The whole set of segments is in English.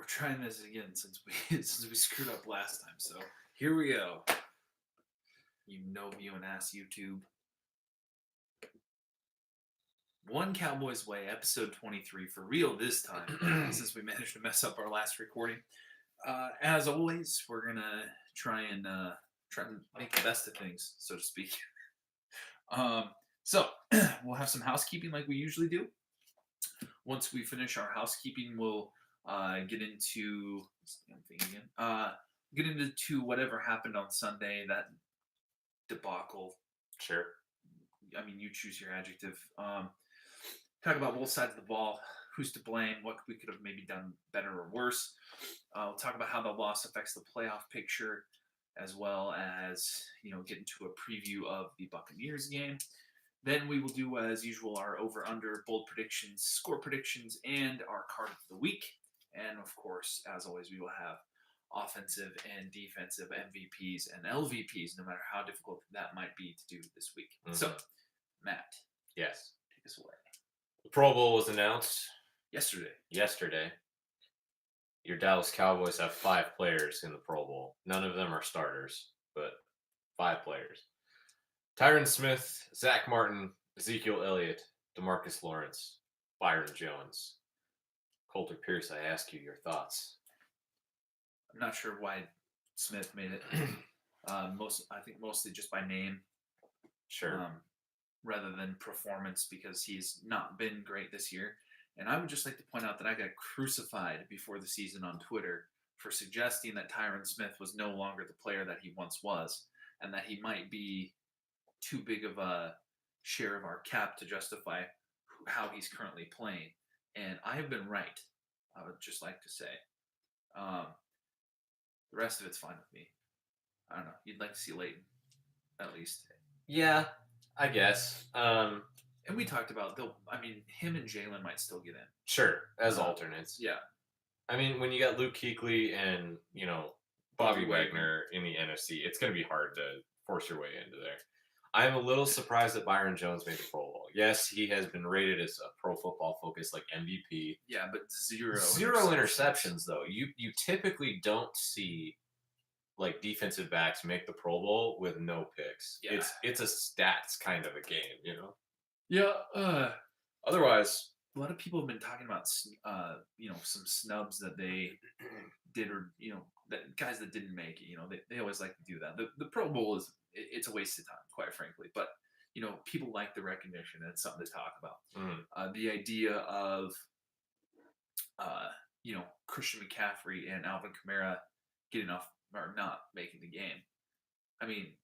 We're trying this again since we since we screwed up last time. So here we go. You know, viewing ass YouTube. One Cowboys Way, episode 23, for real this time, since we managed to mess up our last recording. As always, we're gonna try and make the best of things, so to speak. So we'll have some housekeeping like we usually do. Once we finish our housekeeping, we'll get into get into whatever happened on Sunday, that debacle. Sure. I mean, you choose your adjective. Talk about both sides of the ball, who's to blame, what we could have maybe done better or worse. We'll talk about how the loss affects the playoff picture, as well as get into a preview of the Buccaneers game. Then we will do, as usual, our over/under, bold predictions, score predictions, and our card of the week. And of course, as always, we will have offensive and defensive MVPs and LVPs, no matter how difficult that might be to do this week. Mm-hmm. So, Matt. Yes. Take us away. The Pro Bowl was announced yesterday. Your Dallas Cowboys have 5 players in the Pro Bowl. None of them are starters, but 5 players. Tyron Smith, Zach Martin, Ezekiel Elliott, DeMarcus Lawrence, Byron Jones. Coulter Pierce, I ask you your thoughts. I'm not sure why Smith made it. I think mostly just by name. Sure. Rather than performance, because he's not been great this year. And I would just like to point out that I got crucified before the season on Twitter for suggesting that Tyron Smith was no longer the player that he once was, and that he might be too big of a share of our cap to justify how he's currently playing. And I have been right, I would just like to say. The rest of it's fine with me. I don't know. You'd like to see Leighton, at least. Yeah, I guess. And we talked about, him and Jalen might still get in. Sure, as alternates. Yeah. I mean, when you got Luke Kuechly and, Bobby Wagner in the NFC, it's going to be hard to force your way into there. I'm a little surprised that Byron Jones made the Pro Bowl. Yes, he has been rated as a Pro Football Focus MVP. Yeah, but zero interceptions though. You typically don't see defensive backs make the Pro Bowl with no picks. Yeah. It's a stats kind of a game, Yeah. Otherwise, a lot of people have been talking about some snubs that they did, or that guys that didn't make it. They always like to do that. The Pro Bowl it's a waste of time, quite frankly. But people like the recognition, and it's something to talk about. The idea of Christian McCaffrey and Alvin Kamara getting off or not making the game. I mean,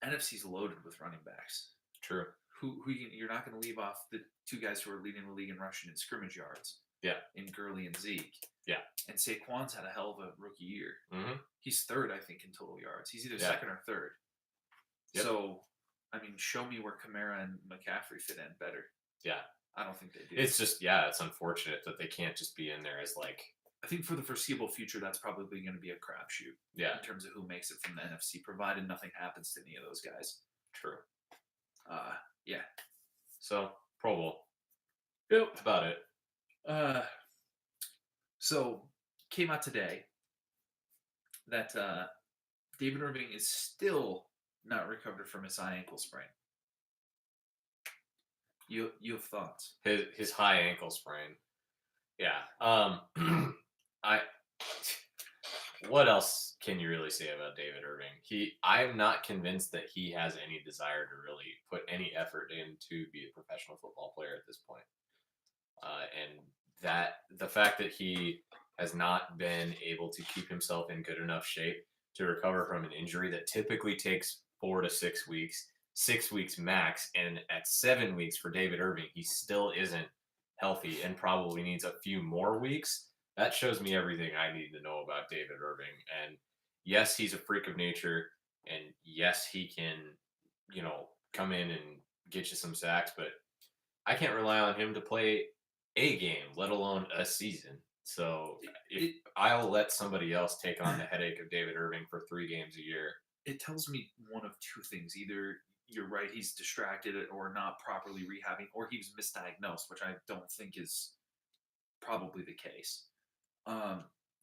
NFC's loaded with running backs. True. Who you're not going to leave off the 2 guys who are leading the league in rushing and scrimmage yards. Yeah. In Gurley and Zeke. Yeah. And Saquon's had a hell of a rookie year. Mm-hmm. He's 3rd, I think, in total yards. He's either 2nd or 3rd. Yep. So, show me where Kamara and McCaffrey fit in better. Yeah. I don't think they do. It's just, it's unfortunate that they can't just be in there as I think for the foreseeable future, that's probably going to be a crapshoot. Yeah. In terms of who makes it from the NFC, provided nothing happens to any of those guys. True. Yeah. So, Pro Bowl. Yep. That's about it. So, came out today that David Irving is still not recovered from his high ankle sprain. You have thoughts? His high ankle sprain. Yeah. What else can you really say about David Irving? I'm not convinced that he has any desire to really put any effort in to be a professional football player at this point. And that the fact that he has not been able to keep himself in good enough shape to recover from an injury that typically takes 4 to 6 weeks, 6 weeks max, and at 7 weeks for David Irving, he still isn't healthy and probably needs a few more weeks. That shows me everything I need to know about David Irving. And yes, he's a freak of nature, and yes, he can, come in and get you some sacks, but I can't rely on him to play a game, let alone a season. So I'll let somebody else take on the headache of David Irving for 3 games a year. It tells me one of 2 things. Either you're right, he's distracted or not properly rehabbing, or he was misdiagnosed, which I don't think is probably the case.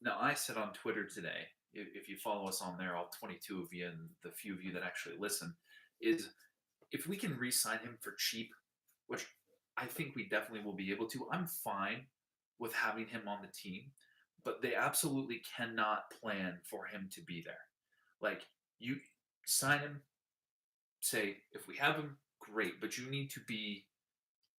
Now, I said on Twitter today, if you follow us on there, all 22 of you and the few of you that actually listen, is if we can re-sign him for cheap, which I think we definitely will be able to, I'm fine with having him on the team, but they absolutely cannot plan for him to be there. Like, you sign him, say, if we have him, great, but you need to be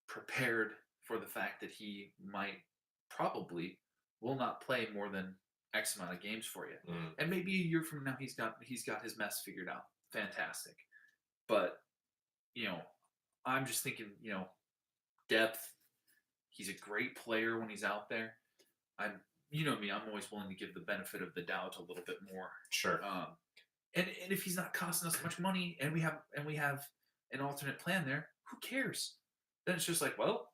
prepared for the fact that he might probably will not play more than X amount of games for you. Mm. And maybe a year from now he's got his mess figured out. Fantastic. But, you know, I'm just thinking, depth. He's a great player when he's out there. I'm you know me, I'm always willing to give the benefit of the doubt a little bit more. Sure. And if he's not costing us much money and we have an alternate plan there, who cares? Then it's just like, well,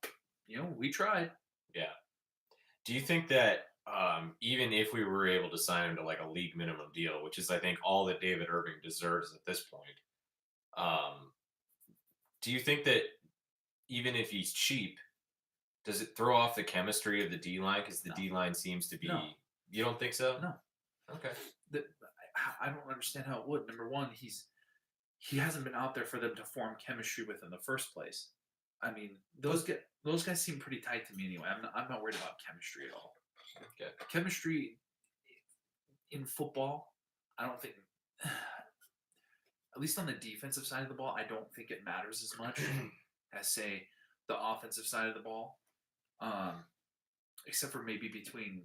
we tried. Yeah. Do you think that even if we were able to sign him to like a league minimum deal, which is I think all that David Irving deserves at this point, do you think that even if he's cheap, does it throw off the chemistry of the D line? Because the No. D line seems to be. No. You don't think so? No. Okay. I don't understand how it would. Number one, he hasn't been out there for them to form chemistry with in the first place. I mean, those guys seem pretty tight to me anyway. I'm not worried about chemistry at all. Okay. Chemistry in football, I don't think, at least on the defensive side of the ball, I don't think it matters as much as say the offensive side of the ball. Except for maybe between.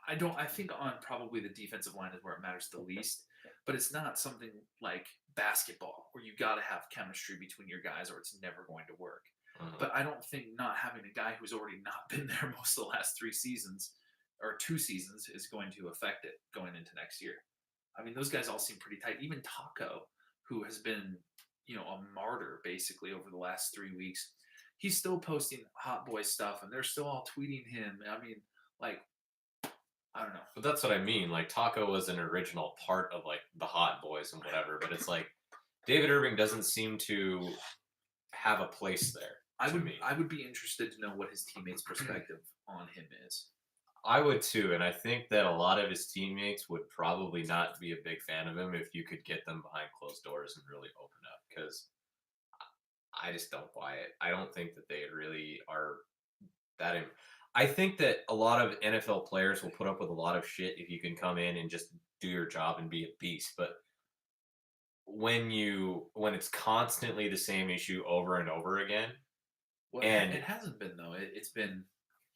I think on probably the defensive line is where it matters the least, but it's not something like basketball where you got to have chemistry between your guys or it's never going to work. But I don't think not having a guy who's already not been there most of the last 3 seasons or 2 seasons is going to affect it going into next year. I mean, those guys all seem pretty tight. Even Taco, who has been, a martyr basically over the last 3 weeks, he's still posting Hot Boy stuff and they're still all tweeting him. I mean, like, I don't know. But that's what I mean. Like Taco was an original part of like the Hot Boys and whatever, but it's like David Irving doesn't seem to have a place there. I would be interested to know what his teammates' perspective on him is. I would too, and I think that a lot of his teammates would probably not be a big fan of him if you could get them behind closed doors and really open up. Because I just don't buy it. I don't think that they really are that. I think that a lot of NFL players will put up with a lot of shit if you can come in and just do your job and be a beast. But when it's constantly the same issue over and over again, well, and it hasn't been though. It's been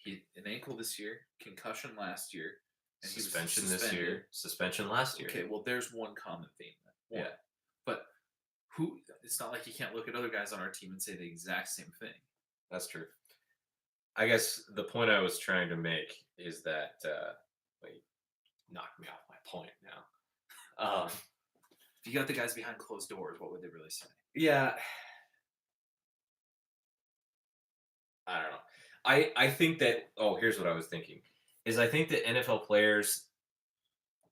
an ankle this year, concussion last year, and suspension this year, suspension last year. Okay, well, there's one common theme. Then. Yeah, but it's not like you can't look at other guys on our team and say the exact same thing. That's true. I guess the point I was trying to make is that wait, knocked me off my point now. If you got the guys behind closed doors, what would they really say? Yeah, I don't know. I think that here's what I was thinking is I think that NFL players,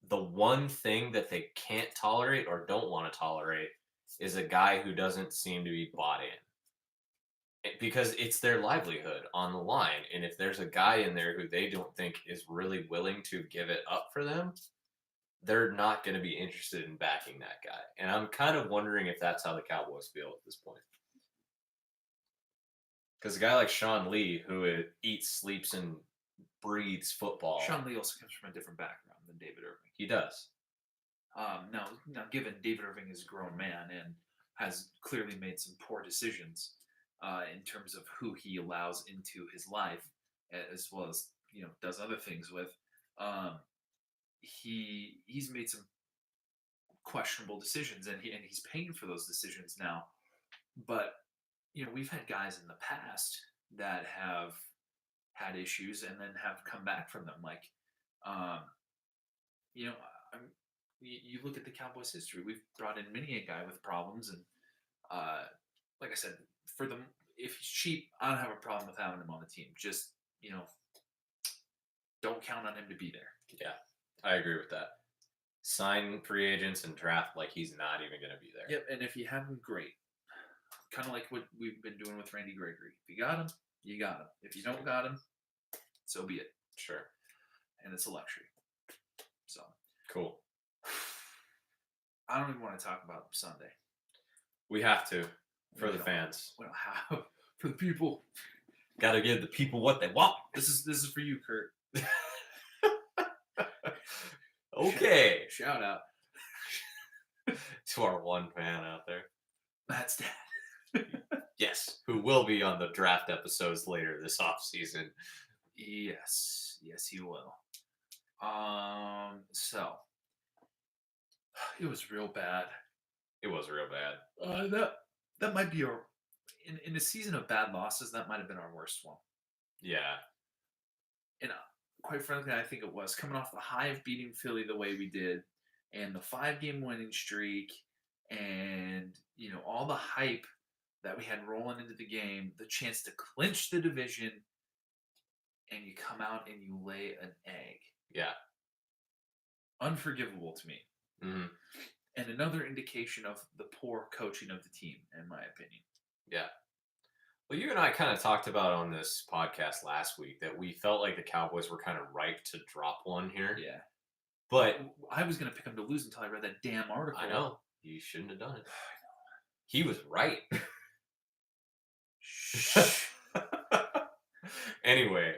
the one thing that they can't tolerate or don't want to tolerate is a guy who doesn't seem to be bought in. Because it's their livelihood on the line. And if there's a guy in there who they don't think is really willing to give it up for them, they're not going to be interested in backing that guy. And I'm kind of wondering if that's how the Cowboys feel at this point. Because a guy like Sean Lee, who eats, sleeps, and breathes football. Sean Lee also comes from a different background than David Irving. He does. Now, given David Irving is a grown man and has clearly made some poor decisions in terms of who he allows into his life, as well as does other things with, he's made some questionable decisions, and he's paying for those decisions now. But we've had guys in the past that have had issues and then have come back from them. Like, you look at the Cowboys' history. We've brought in many a guy with problems, and like I said, for them, if he's cheap, I don't have a problem with having him on the team. Just don't count on him to be there. Yeah, I agree with that. Sign free agents and draft like he's not even going to be there. Yep, and if you have him, great. Kind of like what we've been doing with Randy Gregory. If you got him, you got him. If you don't got him, so be it. Sure. and it's a luxury. So Cool. I don't even want to talk about Sunday. We have to for We the don't. fans. We don't have for the people. Got to give the people what they want. This is for you, Kurt. Okay. Shout out. To our one fan out there. That's Dad. Yes. Who will be on the draft episodes later this offseason. Yes, he will. So it was real bad. It was real bad. That might be our in a season of bad losses. That might have been our worst one. Yeah. And quite frankly, I think it was coming off the high of beating Philly the way we did, and the 5-game winning streak, and all the hype that we had rolling into the game, the chance to clinch the division, and you come out and you lay an egg. Yeah. Unforgivable to me. Mm-hmm. And another indication of the poor coaching of the team, in my opinion. Yeah. Well, you and I kind of talked about on this podcast last week that we felt like the Cowboys were kind of ripe to drop one here. Yeah. But I was going to pick them to lose until I read that damn article. I know. You shouldn't have done it. He was right. Shh. Anyway,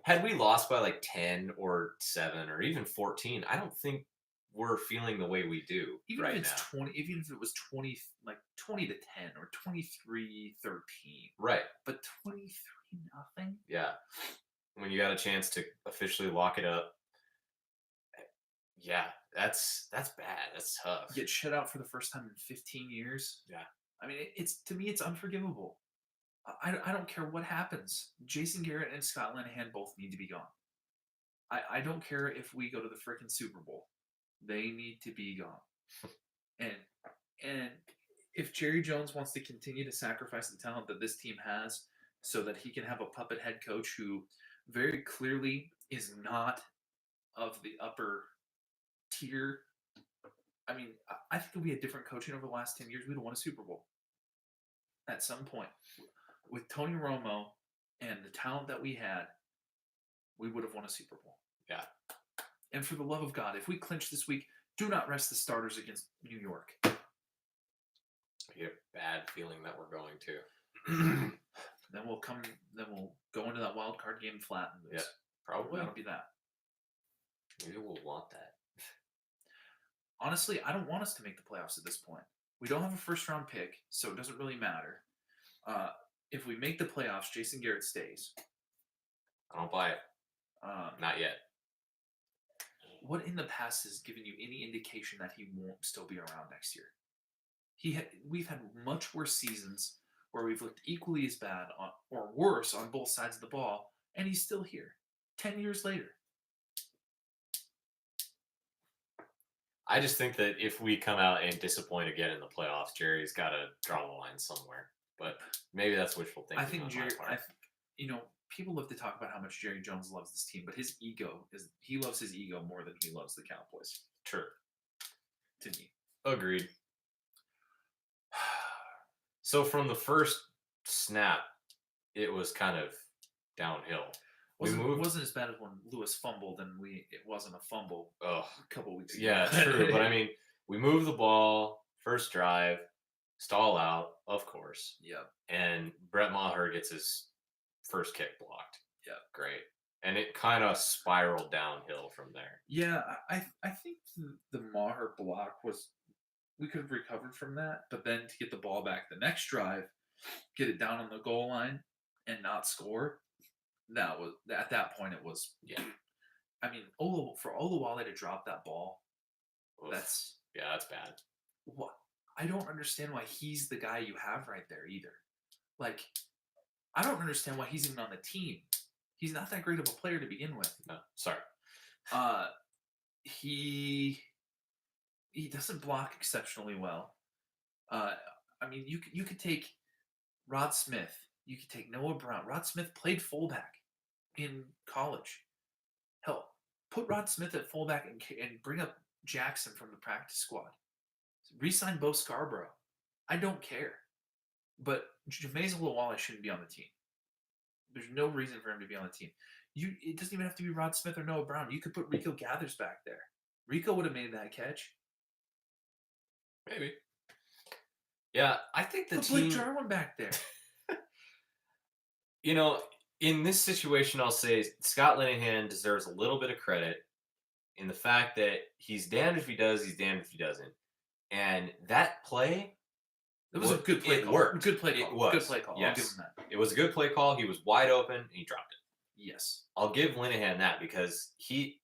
had we lost by like 10 or 7 or even 14, I don't think we're feeling the way we do Even right if it's now. 20, even if it was 20 to 10 or 23-13. Right. But 23-0. Yeah. When you got a chance to officially lock it up. Yeah, that's bad. That's tough. Get shut out for the first time in 15 years. Yeah. I mean, to me, it's unforgivable. I don't care what happens. Jason Garrett and Scott Linehan both need to be gone. I don't care if we go to the freaking Super Bowl. They need to be gone. And if Jerry Jones wants to continue to sacrifice the talent that this team has so that he can have a puppet head coach who very clearly is not of the upper tier. I mean, I think if we had different coaching over the last 10 years, we'd have won a Super Bowl at some point. With Tony Romo and the talent that we had, we would have won a Super Bowl. Yeah. And for the love of God, if we clinch this week, do not rest the starters against New York. I get a bad feeling that we're going to. Then we'll go into that wild card game flat and lose. Yeah, probably. That'll be that. Maybe we'll want that. Honestly, I don't want us to make the playoffs at this point. We don't have a first-round pick, so it doesn't really matter. If we make the playoffs, Jason Garrett stays. I don't buy it. Not yet. What in the past has given you any indication that he won't still be around next year? We've had much worse seasons where we've looked equally as bad or worse on both sides of the ball, and he's still here 10 years later. I just think that if we come out and disappoint again in the playoffs, Jerry's got to draw the line somewhere. But maybe that's wishful thinking. I think on Jerry. my part. People love to talk about how much Jerry Jones loves this team, but he loves his ego more than he loves the Cowboys. True. To me. Agreed. So from the first snap, it was kind of downhill. Wasn't as bad as when Lewis fumbled and it wasn't a fumble a couple weeks ago. Yeah, true. But I mean, we move the ball, first drive, stall out, of course. Yep. And Brett Maher gets his first kick blocked. Yeah. Great. And it kind of spiraled downhill from there. Yeah, I think the Maher block we could have recovered from that, but then to get the ball back the next drive, get it down on the goal line and not score, that was at that point it was. Yeah. I mean, for Oluwale to drop that ball, Oof. that's bad. What I don't understand why he's the guy you have right there either. Like, I don't understand why he's even on the team. He's not that great of a player to begin with. No, sorry. He doesn't block exceptionally well. I mean, you could take Rod Smith. You could take Noah Brown. Rod Smith played fullback in college. Hell, put Rod Smith at fullback and bring up Jackson from the practice squad. Resign Bo Scarborough. I don't care. But Jameis Oluwale shouldn't be on the team. There's no reason for him to be on the team. It doesn't even have to be Rod Smith or Noah Brown. You could put Rico Gathers back there. Rico would have made that catch. Maybe. Yeah, I think the Put Blake team. Jarwin back there. You know, in this situation, I'll say Scott Linehan deserves a little bit of credit in the fact that he's damned if he does, he's damned if he doesn't. And that play, It was a good play it call. worked. Good play call. It was. Good play call. Yes. I'll give him that. It was a good play call. He was wide open and he dropped it. Yes. I'll give Linehan that because he,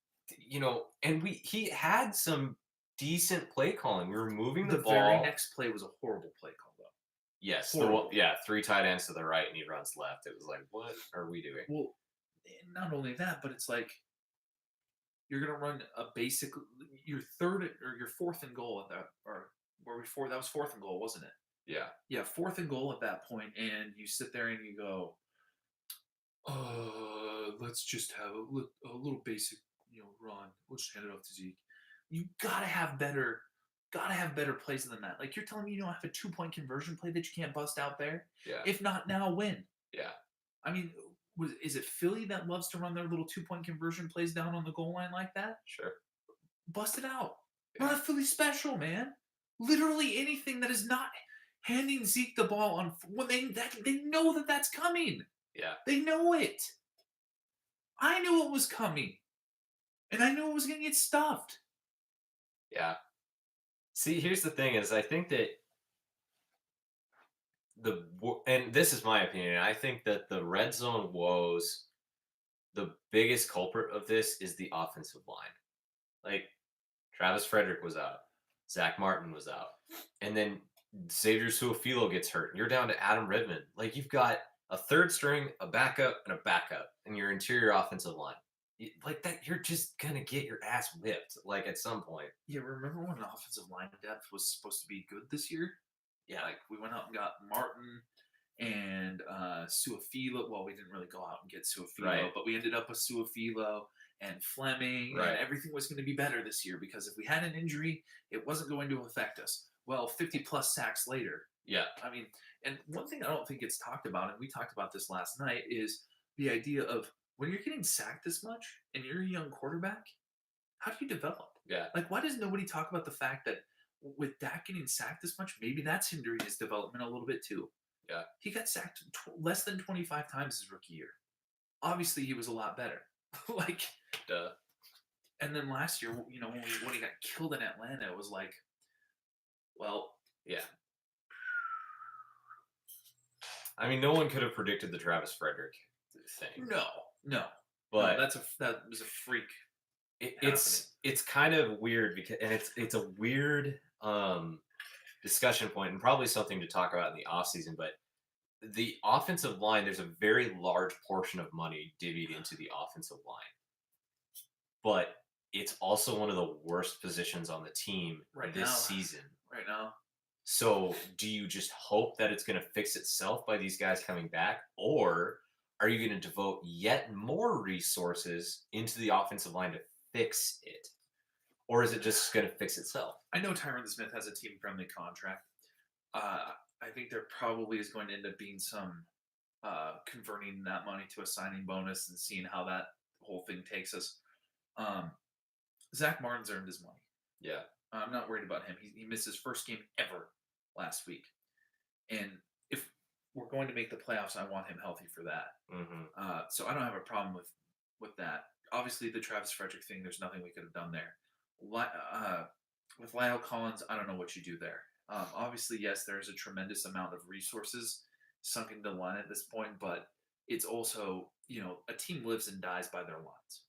and he had some decent play calling. We were moving the ball. The very next play was a horrible play call, though. Yes. Horrible. 3 tight ends to the right and he runs left. It was like, what are we doing? Well, not only that, but it's like you're going to run a basic, your third or your fourth and goal at that, or where before that was fourth and goal, wasn't it? Yeah. Yeah, fourth and goal at that point, and you sit there and you go, let's just have a little basic, run. We'll just hand it off to Zeke. You gotta have better plays than that. Like, you're telling me you don't have a 2-point conversion play that you can't bust out there? Yeah. If not now, when? Yeah. I mean, is it Philly that loves to run their little 2-point conversion plays down on the goal line like that? Sure. Bust it out. Yeah. Run a Philly special, man. Literally anything that is not handing Zeke the ball on when they know that that's coming. Yeah. They know it. I knew it was coming. And I knew it was going to get stuffed. Yeah. See, here's the thing is I think that and this is my opinion, I think that the red zone woes, the biggest culprit of this is the offensive line. Like, Travis Frederick was out. Zach Martin was out. And then Xavier Suafilo gets hurt. And you're down to Adam Redmond. Like, you've got a third string, a backup, and a backup in your interior offensive line. Like that, you're just going to get your ass whipped, like, at some point. Yeah, remember when the offensive line depth was supposed to be good this year? Yeah. Like, we went out and got Martin and Suafilo. Well, we didn't really go out and get Suafilo, Right. but we ended up with Suafilo and Fleming, Right. and everything was going to be better this year because if we had an injury, it wasn't going to affect us. Well, 50-plus sacks later. Yeah. I mean, and one thing I don't think gets talked about, and we talked about this last night, is the idea of when you're getting sacked this much and you're a young quarterback, how do you develop? Yeah. Like, why does nobody talk about the fact that with Dak getting sacked this much, maybe that's hindering his development a little bit too? Yeah. He got sacked less than 25 times his rookie year. Obviously, he was a lot better. Like, Duh. And then last year, when he got killed in Atlanta, it was like, well, yeah. I mean, no one could have predicted the Travis Frederick thing. No. But that was a freak. It's kind of weird because, and it's a weird discussion point and probably something to talk about in the offseason, but the offensive line, there's a very large portion of money divvied into the offensive line. But it's also one of the worst positions on the team this season. Right now. So do you just hope that it's going to fix itself by these guys coming back? Or are you going to devote yet more resources into the offensive line to fix it? Or is it just going to fix itself? I know Tyron Smith has a team-friendly contract. I think there probably is going to end up being some converting that money to a signing bonus and seeing how that whole thing takes us. Zach Martin's earned his money. Yeah. I'm not worried about him. He missed his first game ever last week. And if we're going to make the playoffs, I want him healthy for that. Mm-hmm. So I don't have a problem with that. Obviously, the Travis Frederick thing, there's nothing we could have done there. With Lyle Collins, I don't know what you do there. Obviously, yes, there's a tremendous amount of resources sunk into the line at this point, but it's also, a team lives and dies by their lines.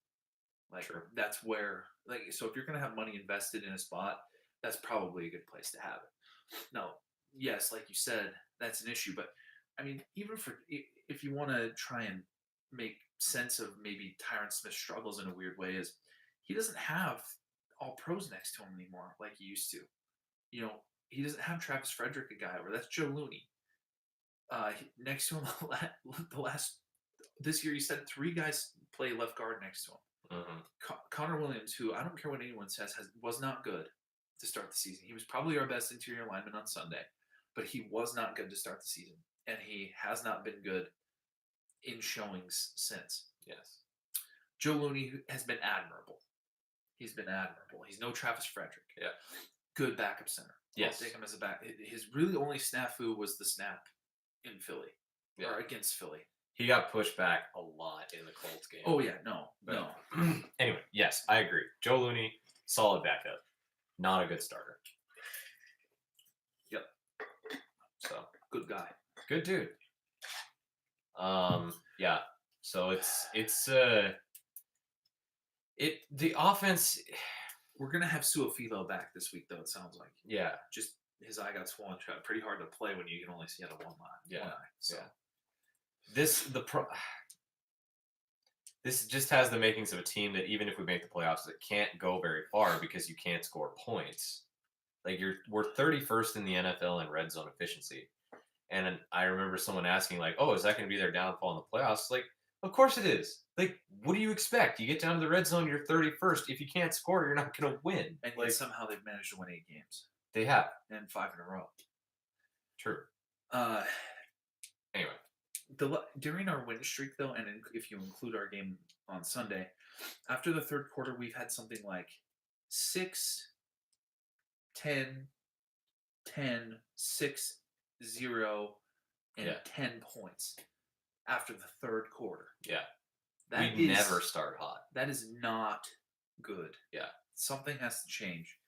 Like, sure. That's where, so if you're going to have money invested in a spot, that's probably a good place to have it. Now, yes, like you said, that's an issue, but I mean, even if you want to try and make sense of maybe Tyron Smith's struggles in a weird way, is he doesn't have all pros next to him anymore like he used to. He doesn't have Travis Frederick, a guy, or that's Joe Looney. Next to him, this year, he said 3 guys play left guard next to him. Mm-hmm. Connor Williams, who I don't care what anyone says, was not good to start the season. He was probably our best interior lineman on Sunday, but he was not good to start the season, and he has not been good in showings since. Yes. Joe Looney has been admirable. He's been admirable. He's no Travis Frederick. Yeah. Good backup center. Yes. I'll take him as a back. His really only snafu was the snap in Philly. Yeah. Or against Philly. He got pushed back a lot in the Colts game. Oh, yeah. No. Anyway, yes, I agree. Joe Looney, solid backup. Not a good starter. Yep. So. Good guy. Good dude. Yeah. So the offense. We're gonna have Suafilo back this week, though. It sounds like. Yeah. Just his eye got swollen. Pretty hard to play when you can only see out of one eye. Yeah. One eye. So. Yeah. This just has the makings of a team that even if we make the playoffs, it can't go very far because you can't score points. Like we're 31st in the NFL in red zone efficiency. And I remember someone asking, like, oh, is that going to be their downfall in the playoffs? Like, of course it is. Like, what do you expect? You get down to the red zone, you're 31st. If you can't score, you're not going to win. And like, somehow they've managed to win 8 games. They have. And 5 in a row. True. Anyway. During our win streak, though, and if you include our game on Sunday, after the third quarter, we've had something like 6, 10, 10, 6, 0, and 10 points after the third quarter. Yeah. We never start hot. That is not good. Yeah. Something has to change.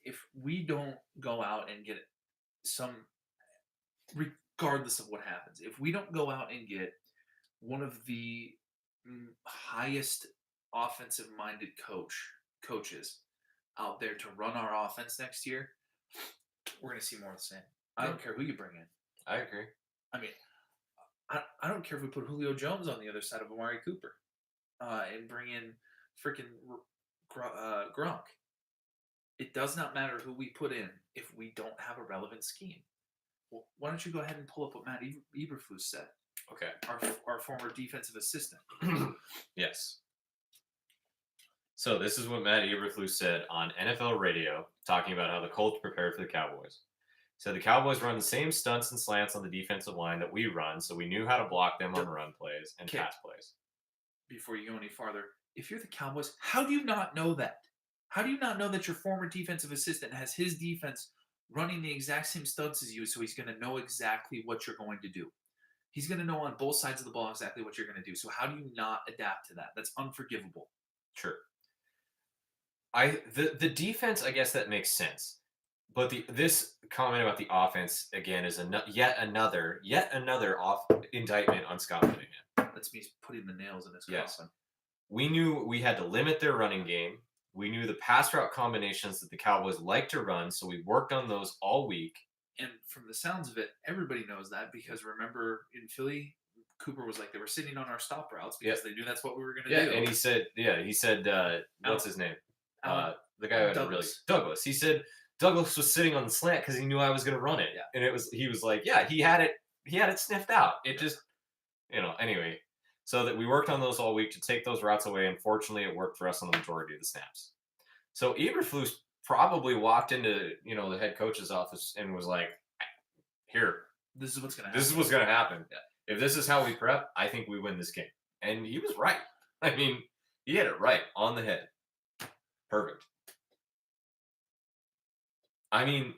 If we don't go out and get regardless of what happens, if we don't go out and get one of the highest offensive-minded coaches out there to run our offense next year, we're going to see more of the same. I don't care who you bring in. I agree. I mean, I don't care if we put Julio Jones on the other side of Amari Cooper and bring in freaking Gronk. It does not matter who we put in if we don't have a relevant scheme. Well, why don't you go ahead and pull up what Matt Eberflus said? Okay. Our former defensive assistant. Yes. So this is what Matt Eberflus said on NFL radio, talking about how the Colts prepared for the Cowboys. So the Cowboys run the same stunts and slants on the defensive line that we run, so we knew how to block them on run plays and pass plays. Before you go any farther, if you're the Cowboys, how do you not know that? How do you not know that your former defensive assistant has his defense running the exact same stunts as you, so he's going to know exactly what you're going to do? He's going to know on both sides of the ball exactly what you're going to do. So how do you not adapt to that? That's unforgivable. Sure. The defense, I guess that makes sense. But this comment about the offense again is yet another indictment on Scott Linehan. That's me putting the nails in his coffin. We knew we had to limit their running game. We knew the pass route combinations that the Cowboys like to run, so we worked on those all week. And from the sounds of it, everybody knows that because remember in Philly, Cooper was like they were sitting on our stop routes because they knew that's what we were going to do. And he said, what's his name? The guy who had Douglas. He said Douglas was sitting on the slant because he knew I was going to run it. Yeah. And he was like, yeah, he had it sniffed out. It just, anyway. So that we worked on those all week to take those routes away. Unfortunately, it worked for us on the majority of the snaps. So Eberflus probably walked into, the head coach's office and was like, here. This is what's going to happen. This is what's going to happen. Yeah. If this is how we prep, I think we win this game. And he was right. I mean, he had it right on the head. Perfect. I mean,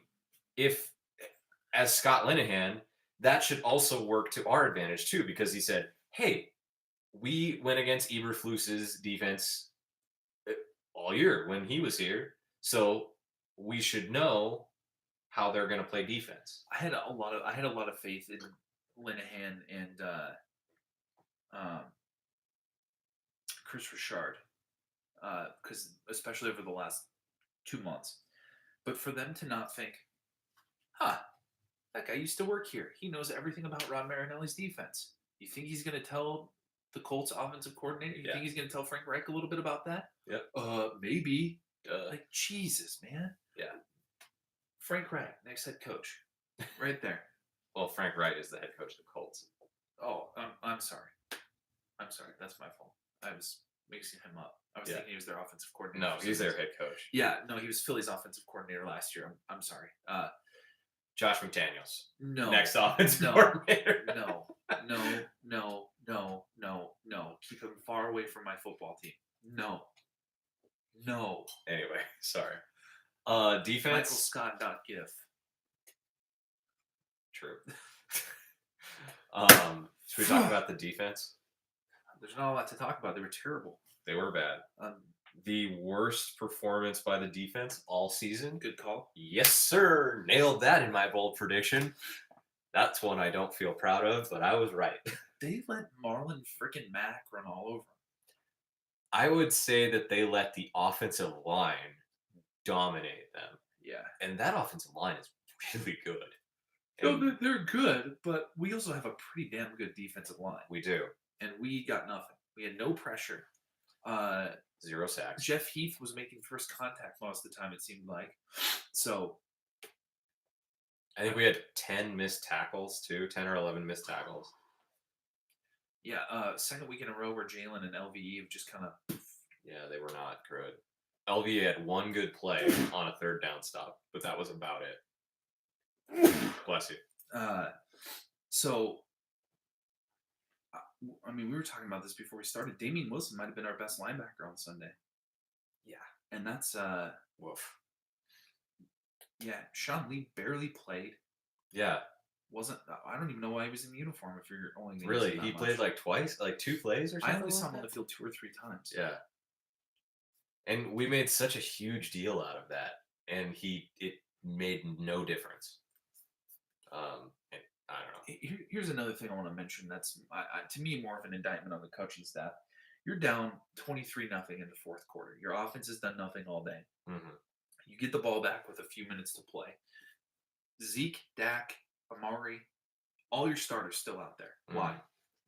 as Scott Linehan, that should also work to our advantage too, because he said, hey, we went against Eberflus's defense all year when he was here, so we should know how they're going to play defense. I had a lot of faith in Linehan and Chris Richard, because especially over the last 2 months. But for them to not think, that guy used to work here. He knows everything about Rod Marinelli's defense. You think he's going to tell the Colts offensive coordinator? You think he's going to tell Frank Reich a little bit about that? Yeah. Maybe. Like, Jesus, man. Yeah. Frank Reich, next head coach. Right there. Well, Frank Reich is the head coach of the Colts. Oh, I'm sorry. That's my fault. I was mixing him up. I was thinking he was their offensive coordinator. No, he's their head coach. Yeah, no, he was Philly's offensive coordinator last year. I'm sorry. Josh McDaniels. No. Next offensive coordinator. No. No, no, no. Keep him far away from my football team. No, no. Anyway, sorry. Michael Defense. Scott.gif. True. Should we talk about the defense? There's not a lot to talk about. They were terrible. They were bad. The worst performance by the defense all season. Good call. Yes, sir. Nailed that in my bold prediction. That's one I don't feel proud of, but I was right. They let Marlon freaking Mack run all over them. I would say that they let the offensive line dominate them. Yeah. And that offensive line is really good. No, they're good, but we also have a pretty damn good defensive line. We do. And we got nothing. We had no pressure. 0 sacks. Jeff Heath was making first contact most of the time, it seemed like. So I think we had 10 missed tackles, too. 10 or 11 missed tackles. Yeah, second week in a row where Jalen and LVE have just kind of... Yeah, they were not good. LVE had one good play on a third down stop, but that was about it. Bless you. So, I mean, we were talking about this before we started. Damian Wilson might have been our best linebacker on Sunday. Yeah. And that's... Woof. Yeah, Sean Lee barely played. Yeah. I don't even know why he was in uniform if you're only going to Really? He played like twice? Like 2 plays or something? I only saw him like on the field 2 or 3 times. Yeah. And we made such a huge deal out of that. And it made no difference. And I don't know. Here's another thing I want to mention that's, to me, more of an indictment on the coaching staff. You're down 23-0 in the fourth quarter. Your offense has done nothing all day. Mm-hmm. You get the ball back with a few minutes to play. Zeke, Dak, Amari, all your starters still out there. Mm-hmm. Why?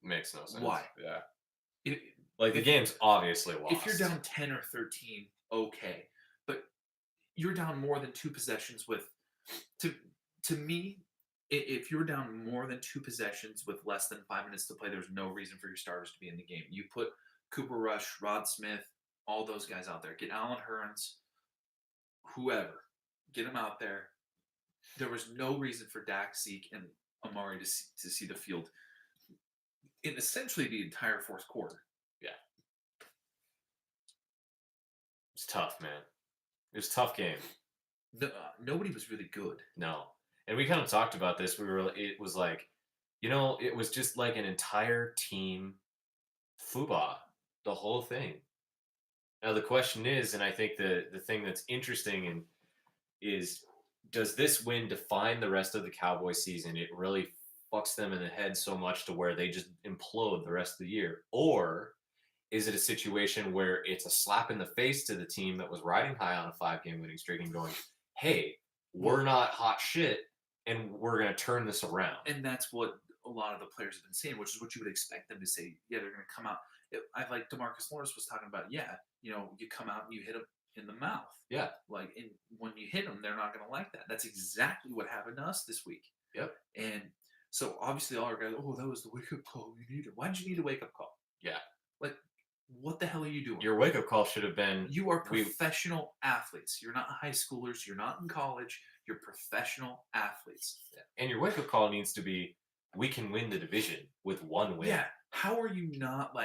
Makes no sense. Why? Yeah. The game's obviously lost. If you're down 10 or 13, okay. But you're down more than 2 possessions with... To me, if you're down more than 2 possessions with less than 5 minutes to play, there's no reason for your starters to be in the game. You put Cooper Rush, Rod Smith, all those guys out there. Get Alan Hearns, whoever. Get them out there. There was no reason for Dak, Zeke, and Amari to see the field in essentially the entire fourth quarter. Yeah. It's tough, man. It was a tough game. Nobody was really good. No. And we kind of talked about this. It was like, it was just like an entire team FUBA, the whole thing. Now the question is, and I think the thing that's interesting is, does this win define the rest of the Cowboys season? It really fucks them in the head so much to where they just implode the rest of the year? Or is it a situation where it's a slap in the face to the team that was riding high on a 5-game winning streak and going, hey, we're not hot shit, and we're going to turn this around? And that's what a lot of the players have been saying, which is what you would expect them to say. Yeah, they're going to come out. I like DeMarcus Lawrence was talking about, you come out and you hit them in the mouth. Yeah. When you hit them, they're not going to like that. That's exactly what happened to us this week. Yep. And so obviously all our guys, that was the wake-up call we needed. Why did you need a wake-up call? Yeah. What the hell are you doing? Your wake-up call should have been... You are professional athletes. You're not high schoolers. You're not in college. You're professional athletes. Yeah. And your wake-up call needs to be, we can win the division with 1 win. Yeah. How are you not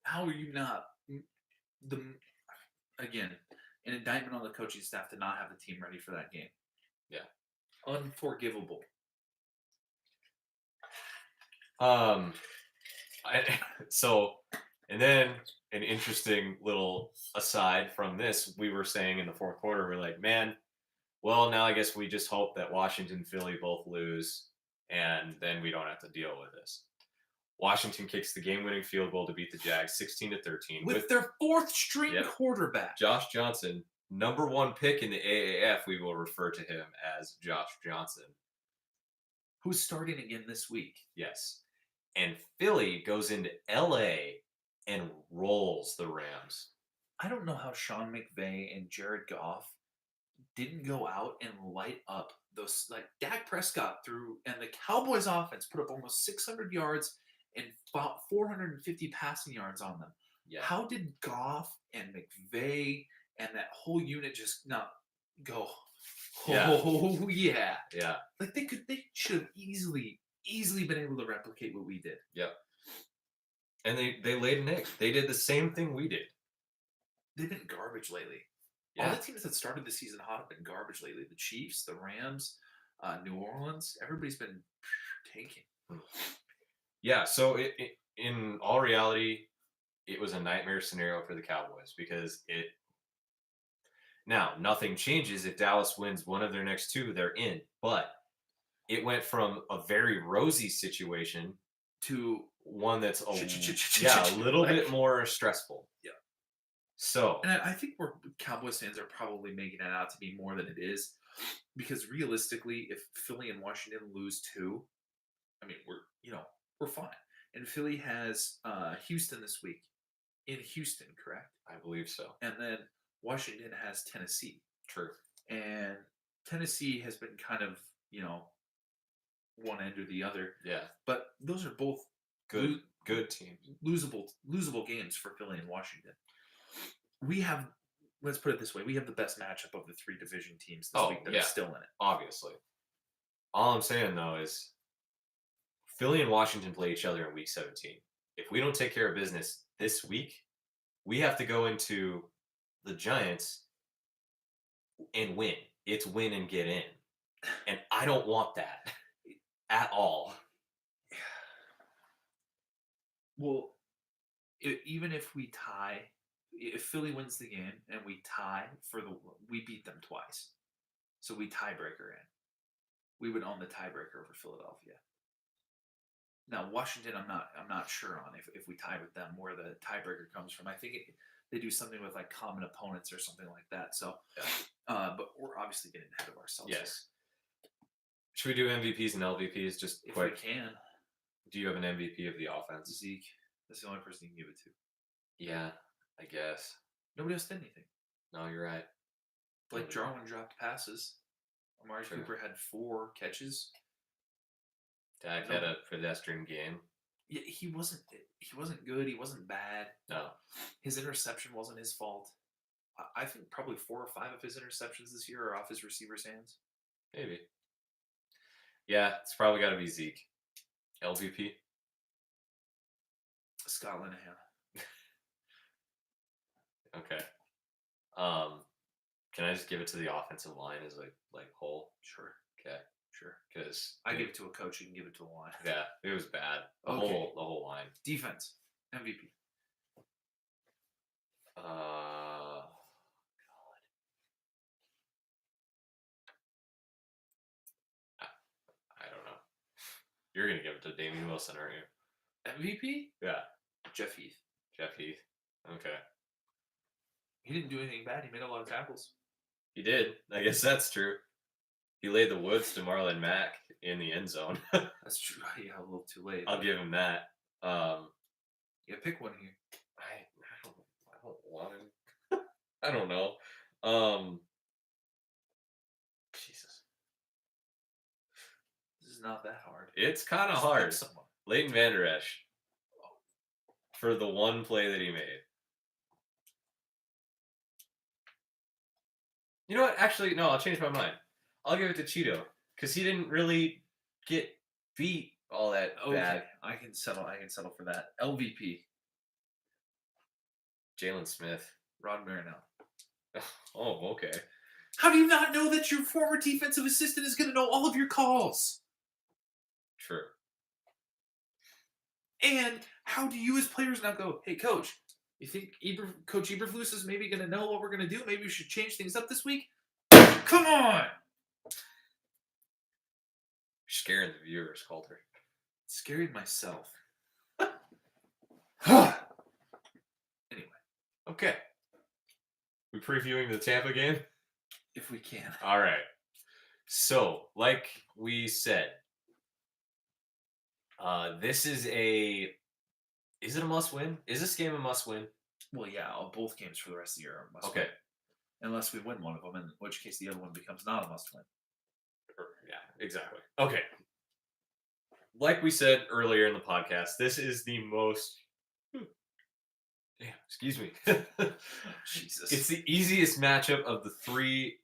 how are you not again, an indictment on the coaching staff to not have the team ready for that game? Yeah. Unforgivable. And then an interesting little aside from this, we were saying in the fourth quarter, we're like, man, well, now I guess we just hope that Washington and Philly both lose, and then we don't have to deal with this. Washington kicks the game-winning field goal to beat the Jags 16-13 with their 4th-string quarterback, Josh Johnson, number 1 pick in the AAF. We will refer to him as Josh Johnson, who's starting again this week. Yes. And Philly goes into LA and rolls the Rams. I don't know how Sean McVay and Jared Goff didn't go out and light up those, Dak Prescott threw, and the Cowboys offense put up almost 600 yards and about 450 passing yards on them. Yeah. How did Goff and McVay and that whole unit just not go, yeah. oh, yeah. Yeah. They should have easily easily been able to replicate what we did. Yep. And they laid an egg. They did the same thing we did. They've been garbage lately. Yeah. All the teams that started the season hot have been garbage lately. The Chiefs, the Rams, New Orleans, everybody's been tanking. Yeah, so in all reality, it was a nightmare scenario for the Cowboys because now nothing changes if Dallas wins one of their next two, they're in. But it went from a very rosy situation to one that's a little bit more stressful. Yeah. So, and I think Cowboys fans are probably making it out to be more than it is, because realistically, if Philly and Washington lose 2, I mean we're fine. And Philly has Houston this week in Houston, correct? I believe so. And then Washington has Tennessee. True. And Tennessee has been kind of one end or the other. Yeah. But those are both good teams. Losable games for Philly and Washington. Let's put it this way, we have the best matchup of the 3 division teams this week that are still in it. Obviously. All I'm saying, though, is Philly and Washington play each other in Week 17. If we don't take care of business this week, we have to go into the Giants and win. It's win and get in. And I don't want that at all. Well, even if we tie, if Philly wins the game and we tie we beat them twice. So we tiebreaker in. We would own the tiebreaker over Philadelphia. Now Washington, I'm not sure on if we tie with them where the tiebreaker comes from. I think they do something with like common opponents or something like that. So, but we're obviously getting ahead of ourselves. Yes. Should we do MVPs and LVPs just if quick? we can. Do you have an MVP of the offense? Zeke. That's the only person you can give it to. Yeah, I guess. Nobody else did anything. No, you're right. Blake Jarwin dropped passes. Amari Cooper had 4 catches. Dak had a pedestrian game. Yeah, he wasn't good. He wasn't bad. No. His interception wasn't his fault. I think probably 4 or 5 of his interceptions this year are off his receivers' hands. Maybe. Yeah, it's probably got to be Zeke. LVP? Scott Linehan. Okay. Can I just give it to the offensive line as like whole? Sure. Okay. Sure. Because I give it to a coach. You can give it to a line. Yeah, it was bad. The whole line. Defense. MVP. God. I don't know. You're gonna give it to Damian Wilson, aren't you? MVP? Yeah. Jeff Heath. Okay. He didn't do anything bad. He made a lot of tackles. He did. I guess that's true. He laid the woods to Marlon Mack in the end zone. That's true. Yeah, a little too late. I'll give him that. Yeah, pick one here. I don't want him. I don't know. Jesus. This is not that hard. It's kind of hard. Leighton Vander Esch. For the one play that he made. You know what? Actually, no, I'll change my mind. I'll give it to Cheeto. Because he didn't really get beat all that bad. I can settle for that. LVP. Jalen Smith. Rod Marinell. Oh, okay. How do you not know that your former defensive assistant is going to know all of your calls? True. And how do you as players now go, hey, coach, you think Coach Eberflus is maybe going to know what we're going to do? Maybe we should change things up this week? Come on! Scaring the viewers, Coulter. Scaring myself. Anyway. Okay. We previewing the Tampa game? If we can. All right. So, like we said, this is is it a must-win? Is this game a must-win? Well, yeah, both games for the rest of the year are a must-win. Okay. Unless we win one of them, in which case the other one becomes not a must-win. Yeah, exactly. Okay. Like we said earlier in the podcast, this is the most... Damn, excuse me. Jesus. It's the easiest matchup of the 3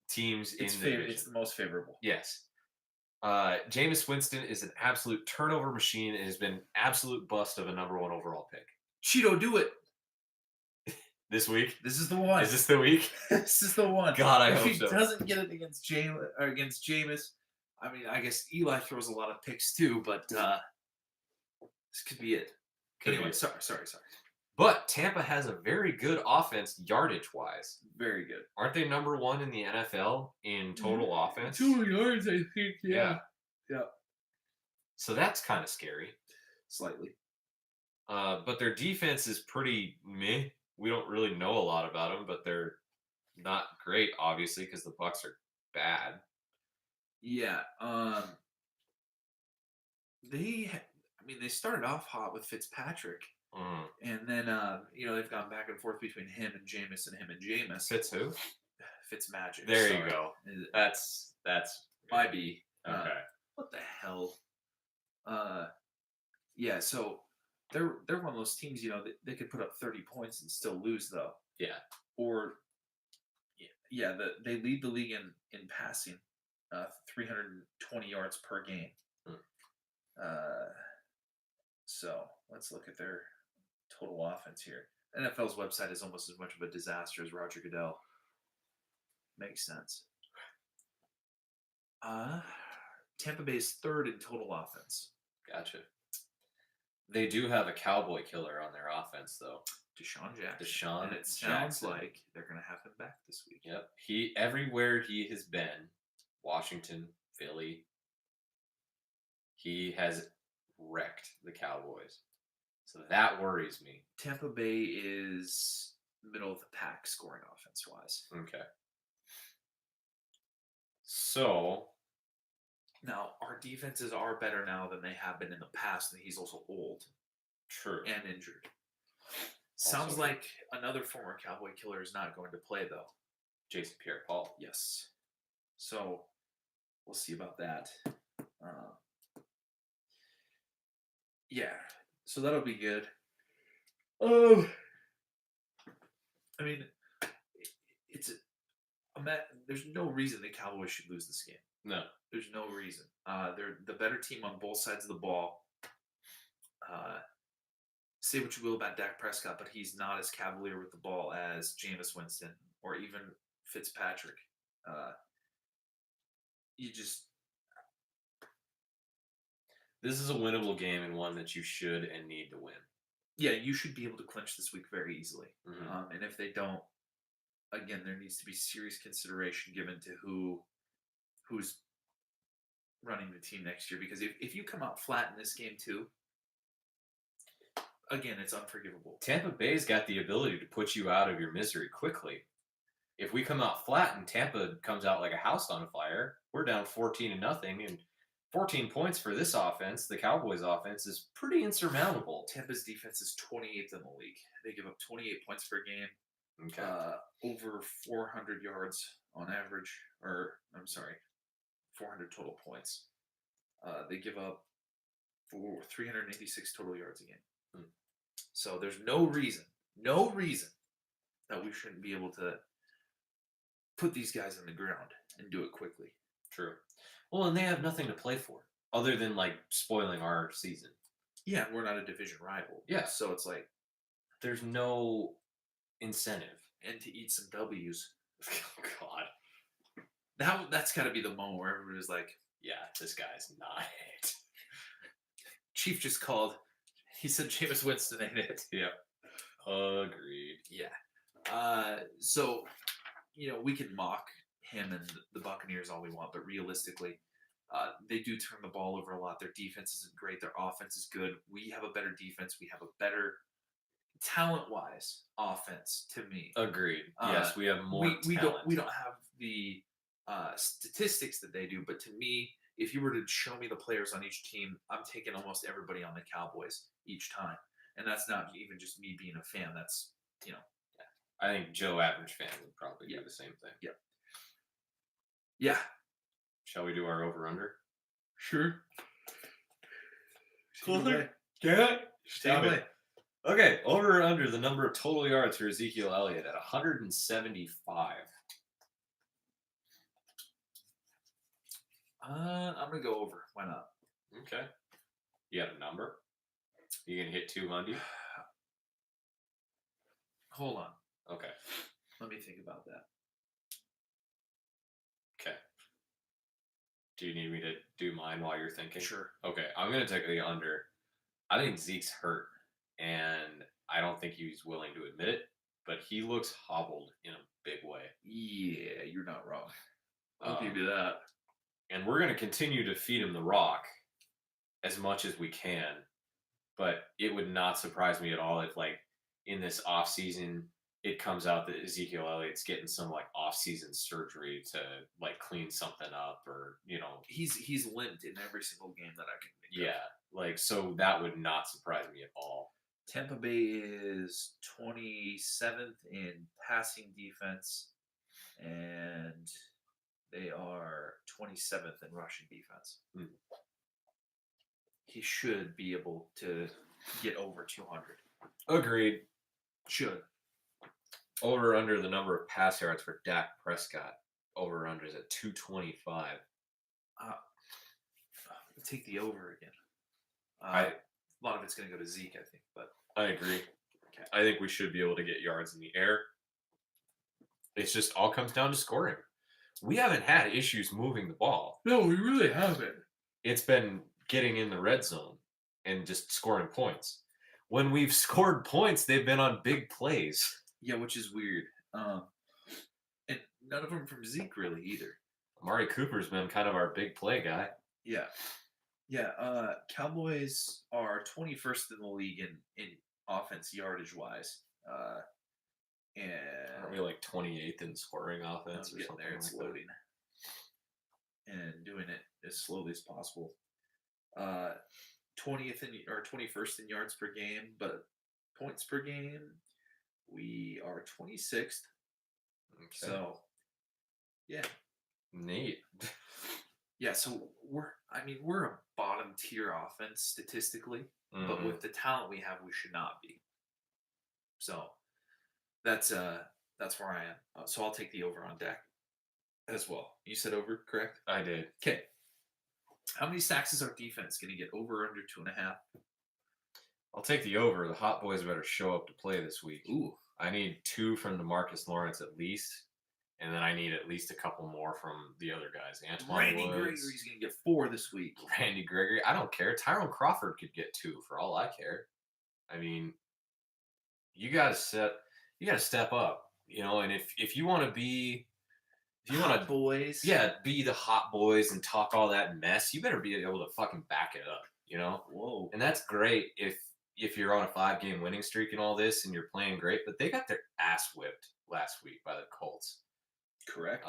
teams in the division. It's the most favorable. Yes. Jameis Winston is an absolute turnover machine and has been absolute bust of a number 1 overall pick. Cheeto, do it. This week? This is the one. Is this the week? This is the one. God, I if hope he so. doesn't get it against Jameis, I mean, I guess Eli throws a lot of picks too, but this could be it. Anyway, sorry. But Tampa has a very good offense yardage-wise. Very good. Aren't they number 1 in the NFL in total offense? 2 yards, I think. Yeah. Yeah. So that's kind of scary. Slightly. But their defense is pretty meh. We don't really know a lot about them, but they're not great, obviously, because the Bucs are bad. Yeah. They started off hot with Fitzpatrick. And then, they've gone back and forth between him and Jameis. Fitz who? Fitzmagic. There you go. That's might be. okay. What the hell? Yeah. So they're one of those teams. They could put up 30 points and still lose, though. Yeah. Or, they lead the league in passing, 320 yards per game. So let's look at their total offense here. NFL's website is almost as much of a disaster as Roger Goodell. Makes sense. Tampa Bay is 3rd in total offense. Gotcha. They do have a cowboy killer on their offense, though. Deshaun Jackson. And it sounds like they're going to have him back this week. Yep. Everywhere he has been, Washington, Philly, he has wrecked the Cowboys. So that worries me. Tampa Bay is middle of the pack scoring offense-wise. Okay. So now our defenses are better now than they have been in the past, and he's also old. True. And injured. Sounds like another former Cowboy killer is not going to play, though. Jason Pierre-Paul. Yes. So we'll see about that. Yeah. So that'll be good. I mean, there's no reason the Cowboys should lose this game. No. There's no reason. They're the better team on both sides of the ball. Say what you will about Dak Prescott, but he's not as cavalier with the ball as Jameis Winston or even Fitzpatrick. This is a winnable game and one that you should and need to win. Yeah, you should be able to clinch this week very easily. Mm-hmm. And if they don't, again, there needs to be serious consideration given to who's running the team next year. Because if you come out flat in this game too, again, it's unforgivable. Tampa Bay's got the ability to put you out of your misery quickly. If we come out flat and Tampa comes out like a house on fire, we're down 14-0, and 14 points for this offense, the Cowboys' offense, is pretty insurmountable. Tampa's defense is 28th in the league. They give up 28 points per game. Okay. Over 400 yards on average, 400 total points. They give up 386 total yards a game. So there's no reason that we shouldn't be able to put these guys on the ground and do it quickly. True. Well, and they have nothing to play for other than spoiling our season. Yeah, we're not a division rival. Yeah. So it's like there's no incentive. And to eat some W's. Oh, God. That's got to be the moment where everybody's like, yeah, this guy's not it. Chief just called. He said Jameis Winston ain't it. Yeah. Agreed. Yeah. So, we can mock him and the Buccaneers all we want, but realistically, they do turn the ball over a lot. Their defense isn't great. Their offense is good. We have a better defense. We have a better talent-wise offense, to me. Agreed. Yes, we have more talent. We don't have the statistics that they do, but to me, if you were to show me the players on each team, I'm taking almost everybody on the Cowboys each time. And that's not even just me being a fan. That's, I think Joe Average fan would probably do the same thing. Yep. Yeah. Shall we do our over-under? Sure. Closer? Stay away. Okay, over or under the number of total yards for Ezekiel Elliott at 175. I'm gonna go over. Why not? Okay. You got a number? You can hit 200? Hold on. Okay. Let me think about that. Okay. Do you need me to do mine while you're thinking? Sure. Okay. I'm going to take the under. I think Zeke's hurt, and I don't think he's willing to admit it, but he looks hobbled in a big way. Yeah, you're not wrong. I'll Um, give you that. And we're going to continue to feed him the rock as much as we can, but it would not surprise me at all if, like, in this off season, it comes out that Ezekiel Elliott's getting some like off-season surgery to like clean something up, or He's limped in every single game that I can think of. yeah, like so that would not surprise me at all. Tampa Bay is 27th in passing defense, and they are 27th in rushing defense. Hmm. He should be able to get over 200. Agreed. Should. Over under the number of pass yards for Dak Prescott. Over under is at 225. Take the over again. A lot of it's going to go to Zeke, I think, but I agree. Okay. I think we should be able to get yards in the air. It's just all comes down to scoring. We haven't had issues moving the ball. No, we really haven't. It's been getting in the red zone and just scoring points. When we've scored points, they've been on big plays. Yeah, which is weird. And none of them from Zeke really either. Amari Cooper's been kind of our big play guy. Yeah. Yeah, Cowboys are 21st in the league in offense yardage wise. And aren't we like 28th in scoring offense or something? There, it's like loading. And doing it as slowly as possible. 20th or 21st in yards per game, but points per game, we are 26th. Okay. So, yeah. Neat. Yeah, so we're a bottom tier offense statistically, but Mm-hmm. with the talent we have, we should not be. So that's where I am. So I'll take the over on Dak as well. You said over, correct? I did. Okay. How many sacks is our defense going to get? Over or under 2.5? I'll take the over. The Hot Boys better show up to play this week. Ooh. I need 2 from DeMarcus Lawrence at least, and then I need at least a couple more from the other guys. Antoine Randy Woods. Gregory's going to get 4 this week. Randy Gregory. I don't care. Tyrone Crawford could get 2 for all I care. I mean, you got to step up, and if you want to be Hot boys. Yeah, be the Hot Boys and talk all that mess, you better be able to fucking back it up, Whoa. And that's great if you're on a 5-game winning streak and all this and you're playing great, but they got their ass whipped last week by the Colts. Correct.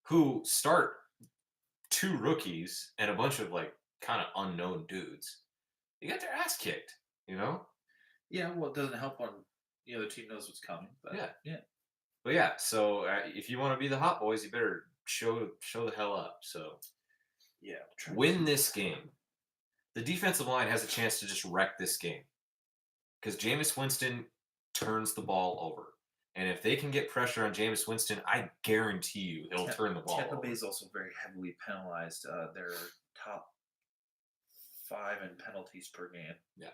Who start 2 rookies and a bunch of like kind of unknown dudes. They got their ass kicked, Yeah, well, it doesn't help when the other team knows what's coming. But yeah. But yeah, so if you want to be the Hot Boys, you better show the hell up. So yeah, win this game. The defensive line has a chance to just wreck this game because Jameis Winston turns the ball over. And if they can get pressure on Jameis Winston, I guarantee you he'll turn the ball over. Tampa Bay is also very heavily penalized. They're top 5 in penalties per game. Yeah.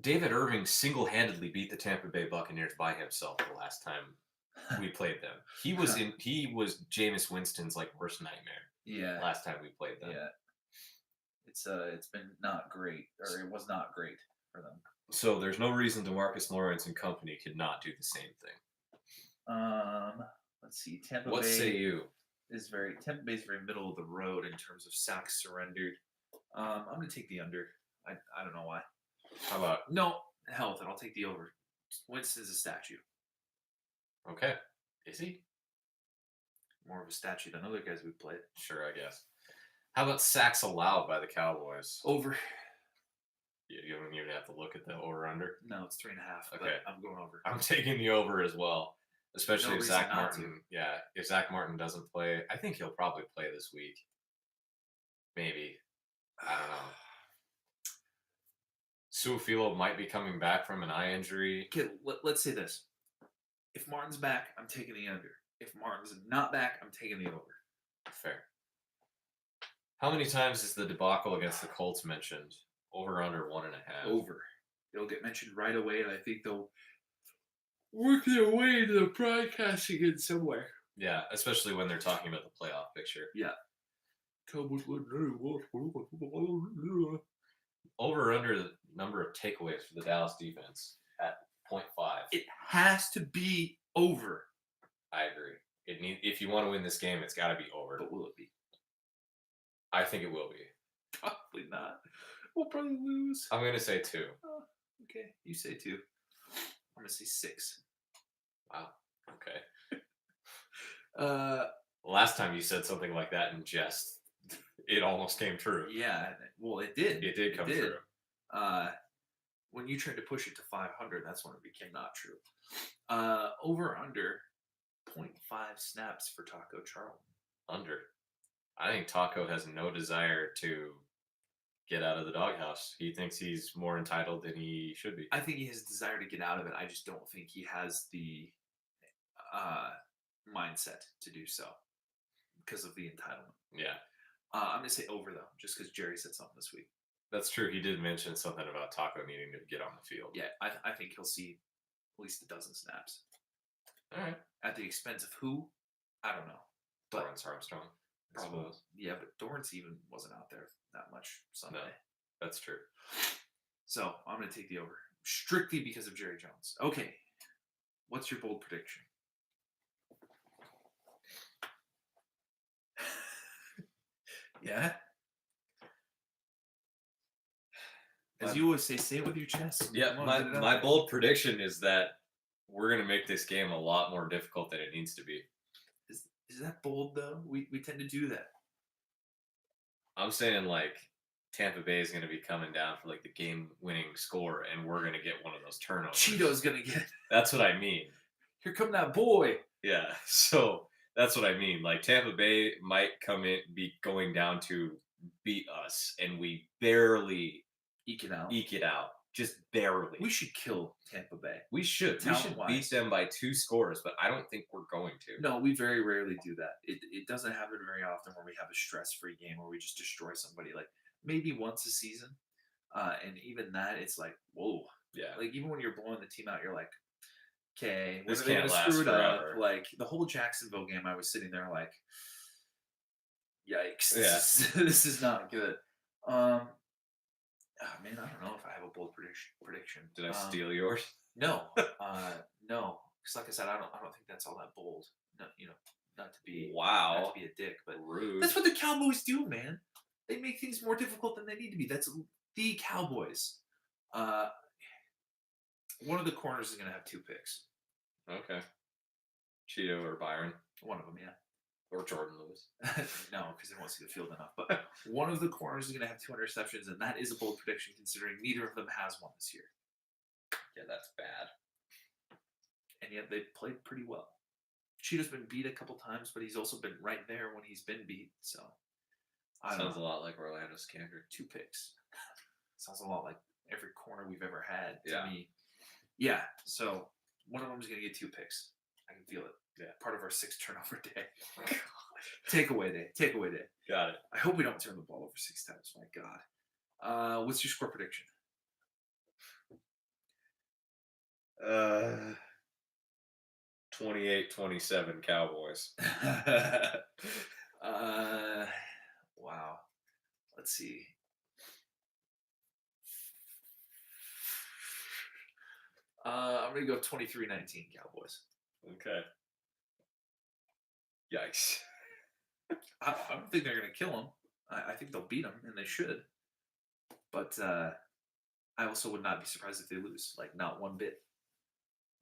David Irving single-handedly beat the Tampa Bay Buccaneers by himself the last time we played them. He was Jameis Winston's like worst nightmare. Yeah. Last time we played them. Yeah. It's been not great, or it was not great for them. So there's no reason DeMarcus Lawrence and company could not do the same thing. Let's see. Tampa What Bay say you? Tampa Bay's very middle of the road in terms of sacks surrendered. I'm going to take the under. I don't know why. How about no? Hell with it. I'll take the over. Winston's a statue. Okay. Is he? More of a statue than other guys we've played. Sure, I guess. How about sacks allowed by the Cowboys? Over. You don't even have to look at the over-under? No, it's 3.5. Okay. But I'm going over. I'm taking the over as well, especially if Zach Martin. To. Yeah, if Zach Martin doesn't play, I think he'll probably play this week. Maybe. I don't know. Su'a-Filo might be coming back from an eye injury. Okay, let's say this. If Martin's back, I'm taking the under. If Martin's not back, I'm taking the over. Fair. How many times is the debacle against the Colts mentioned? Over under 1.5. Over. It'll get mentioned right away, and I think they'll work their way into the broadcasting in somewhere. Yeah, especially when they're talking about the playoff picture. Yeah. Cowboys win. Over under the number of takeaways for the Dallas defense at 0.5. It has to be over. I agree. If you want to win this game, it's got to be over. But will it be? I think it will be. Probably not. We'll probably lose. I'm going to say 2. Oh, okay, you say 2. I'm going to say 6. Wow. Okay. Last time you said something like that in jest, it almost came true. Yeah, well, it did. It did come true. When you tried to push it to 500, that's when it became not true. Over under 0.5 snaps for Taco Charlton. Under. I think Taco has no desire to get out of the doghouse. He thinks he's more entitled than he should be. I think he has a desire to get out of it. I just don't think he has the mindset to do so because of the entitlement. Yeah. I'm going to say over, though, just because Jerry said something this week. That's true. He did mention something about Taco needing to get on the field. Yeah, I think he'll see at least a dozen snaps. All right. At the expense of who? I don't know. But Lawrence Armstrong. Probably. Yeah, but Dorrance even wasn't out there that much Sunday. No, that's true. So I'm going to take the over. Strictly because of Jerry Jones. Okay. What's your bold prediction? Yeah? As you always say it with your chest. Yeah, my bold prediction is that we're going to make this game a lot more difficult than it needs to be. Is that bold, though? We tend to do that. I'm saying, like, Tampa Bay is going to be coming down for, like, the game-winning score, and we're going to get one of those turnovers. Cheeto's going to get it. That's what I mean. Here come that boy. Yeah, so that's what I mean. Like, Tampa Bay might be going down to beat us, and we barely eke it out. Just barely. We should kill Tampa Bay. We should. We should beat them by 2 scores, but I don't think we're going to. No, we very rarely do that. It doesn't happen very often where we have a stress-free game where we just destroy somebody. Like, maybe once a season. And even that, it's like, whoa. Yeah. Like, even when you're blowing the team out, you're like, okay, this can't last screw it forever. Up. Like, the whole Jacksonville game, I was sitting there like, yikes. Yeah. This is not good. Oh, man, I don't know if I have a bold prediction. Did I steal yours? No, no. Because like I said, I don't think that's all that bold. No, not to be not to be a dick, but rude. That's what the Cowboys do, man. They make things more difficult than they need to be. That's the Cowboys. One of the corners is going to have 2 picks. Okay. Cheeto or Byron? One of them, yeah. Or Jordan Lewis. No, because they won't see the field enough. But one of the corners is going to have 2 interceptions, and that is a bold prediction considering neither of them has one this year. Yeah, that's bad. And yet they played pretty well. Cheeto's been beat a couple times, but he's also been right there when he's been beat. So sounds a lot like Orlando Scandrick. 2 picks. Sounds a lot like every corner we've ever had to Yeah. me. Yeah. So one of them is going to get 2 picks. I can feel it. Yeah. Part of our 6 turnover day. Takeaway day. Got it. I hope we don't turn the ball over 6 times. My God. What's your score prediction? 28-27 Cowboys. Wow. Let's see. I'm going to go 23-19 Cowboys. Okay. Yikes. I don't think they're going to kill them. I think they'll beat them, and they should. But I also would not be surprised if they lose. Like, not one bit.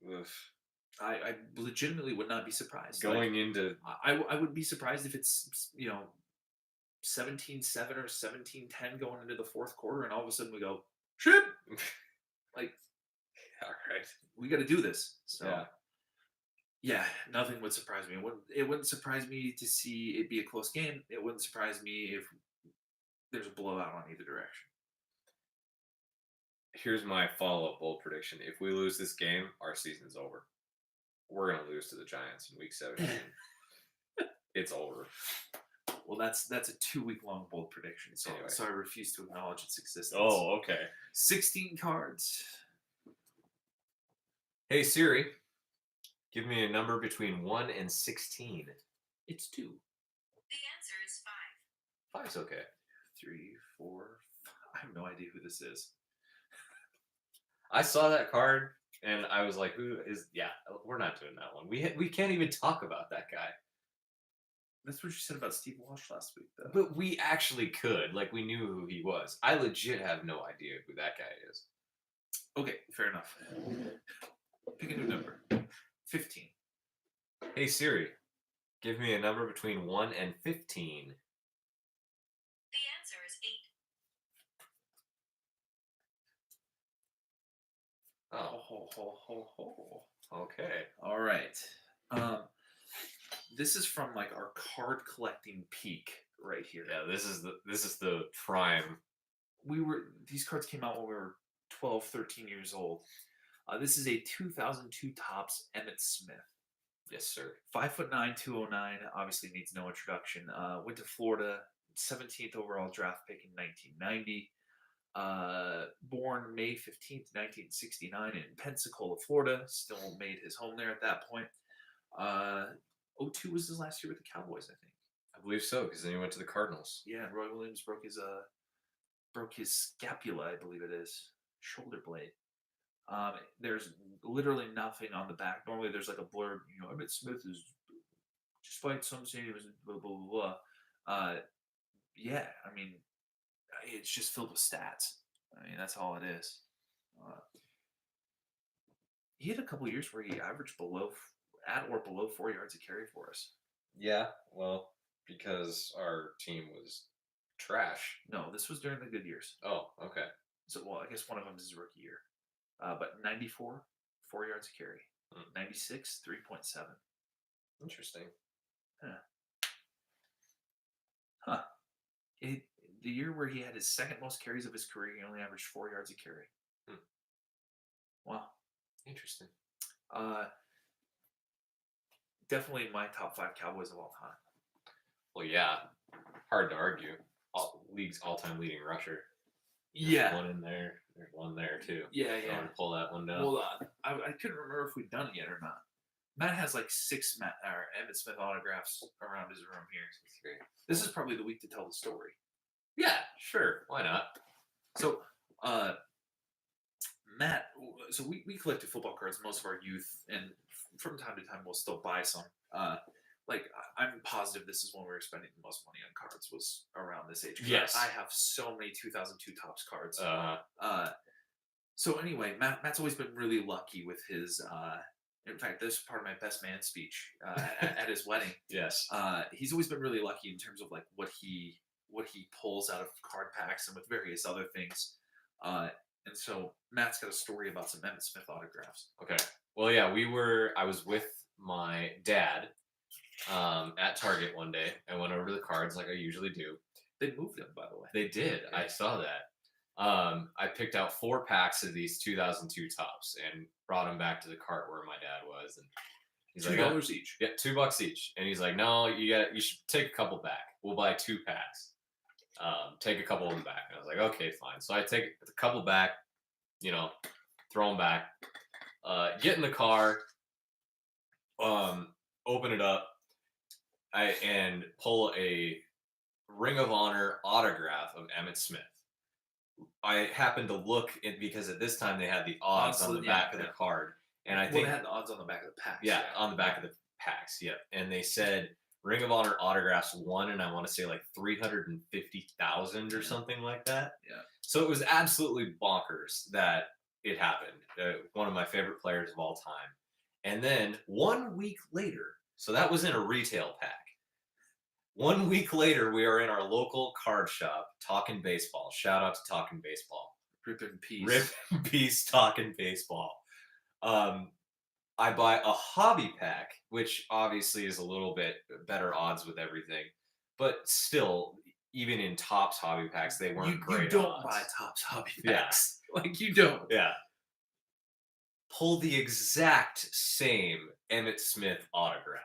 Oof. I legitimately would not be surprised. Going into... I would be surprised if it's, 17-7 or 17-10 going into the 4th quarter, and all of a sudden we go, shit! Like, all right. We got to do this. So, yeah. Yeah, nothing would surprise me. It wouldn't surprise me to see it be a close game. It wouldn't surprise me if there's a blowout on either direction. Here's my follow-up bold prediction. If we lose this game, our season's over. We're going to lose to the Giants in Week 17. It's over. Well, that's a 2 week long bold prediction, so Anyway. so I refuse to acknowledge its existence. Okay. 16 cards. Hey Siri, give me a number between 1 and 16. It's 2. The answer is 5. 5's okay. 3, 4. I have no idea who this is. I saw that card and I was like, "Who is?" Yeah, we're not doing that one. We can't even talk about that guy. That's what you said about Steve Walsh last week, though. But we actually could. Like, we knew who he was. I legit have no idea who that guy is. Okay, fair enough. Pick a new number. 15. Hey Siri, give me a number between 1 and 15. The answer is 8. Oh, Ho. okay. All right. This is from like our card collecting peak right here. Yeah, this is the prime. These cards came out when we were 12, 13 years old. This is a 2002 Topps Emmitt Smith. Yes, sir. 5'9", 209. Obviously needs no introduction. Went to Florida, 17th overall draft pick in 1990. Born May 15th, 1969 in Pensacola, Florida. Still made his home there at that point. 02 was his last year with the Cowboys, I think. I believe so, because then he went to the Cardinals. Yeah, and Roy Williams broke his scapula, I believe it is, shoulder blade. There's literally nothing on the back. Normally, there's like a blurb. Emmitt Smith is, despite some saying he was blah blah blah blah. Yeah, I mean, it's just filled with stats. I mean, that's all it is. He had a couple years where he averaged at or below 4 yards a carry for us. Yeah, well, because our team was trash. No, this was during the good years. Oh, okay. So, well, I guess one of them is his rookie year. But 94, 4 yards a carry. 96, 3.7. Interesting. Huh. The year where he had his second most carries of his career, he only averaged 4 yards a carry. Wow. Interesting. Definitely my top 5 Cowboys of all time. Well, yeah. Hard to argue. League's all-time leading rusher. Yeah. One in there. There's one there, too. Yeah. Want to pull that one down? Well, I couldn't remember if we'd done it yet or not. Matt has like 6 Emmitt Smith autographs around his room here. This is probably the week to tell the story. Yeah, sure. Why not? So, Matt, so we collected football cards most of our youth, and from time to time we'll still buy some. I'm positive this is when we were spending the most money on cards, was around this age. Yes. I have so many 2002 Topps cards. So anyway, Matt's always been really lucky with his. In fact, this is part of my best man speech at his wedding. Yes. He's always been really lucky in terms of like what he pulls out of card packs and with various other things. And so Matt's got a story about some Emmitt Smith autographs. Okay. Well, yeah, I was with my dad at Target one day. I went over the cards like I usually do. They moved them, by the way. They did. I saw that. I picked out 4 packs of these 2002 Topps and brought them back to the cart where my dad was, and he's like, $2 each. Yeah, $2 each. And he's like, no, you should take a couple back. We'll buy 2 packs. Take a couple of them back. And I was like, okay, fine. So I take a couple back, throw them back, get in the car, open it up, and pull a Ring of Honor autograph of Emmitt Smith. I happened to look because at this time they had the odds on the back of the card, and I think they had the odds on the back of the packs. Yeah, on the back of the packs. Yep, and they said Ring of Honor autographs won, and I want to say like 350,000 or something like that. Yeah. So it was absolutely bonkers that it happened. One of my favorite players of all time, and then 1 week later, so that was in a retail pack. 1 week later, we are in our local card shop talking baseball. Shout out to Talking Baseball. Rip in peace. Rip in peace, Talking Baseball. I buy a hobby pack, which obviously is a little bit better odds with everything. But still, even in Topps hobby packs, they weren't great You don't odds. buy Topps hobby packs. Yeah. Like, you don't. Yeah. Pull the exact same Emmitt Smith autograph.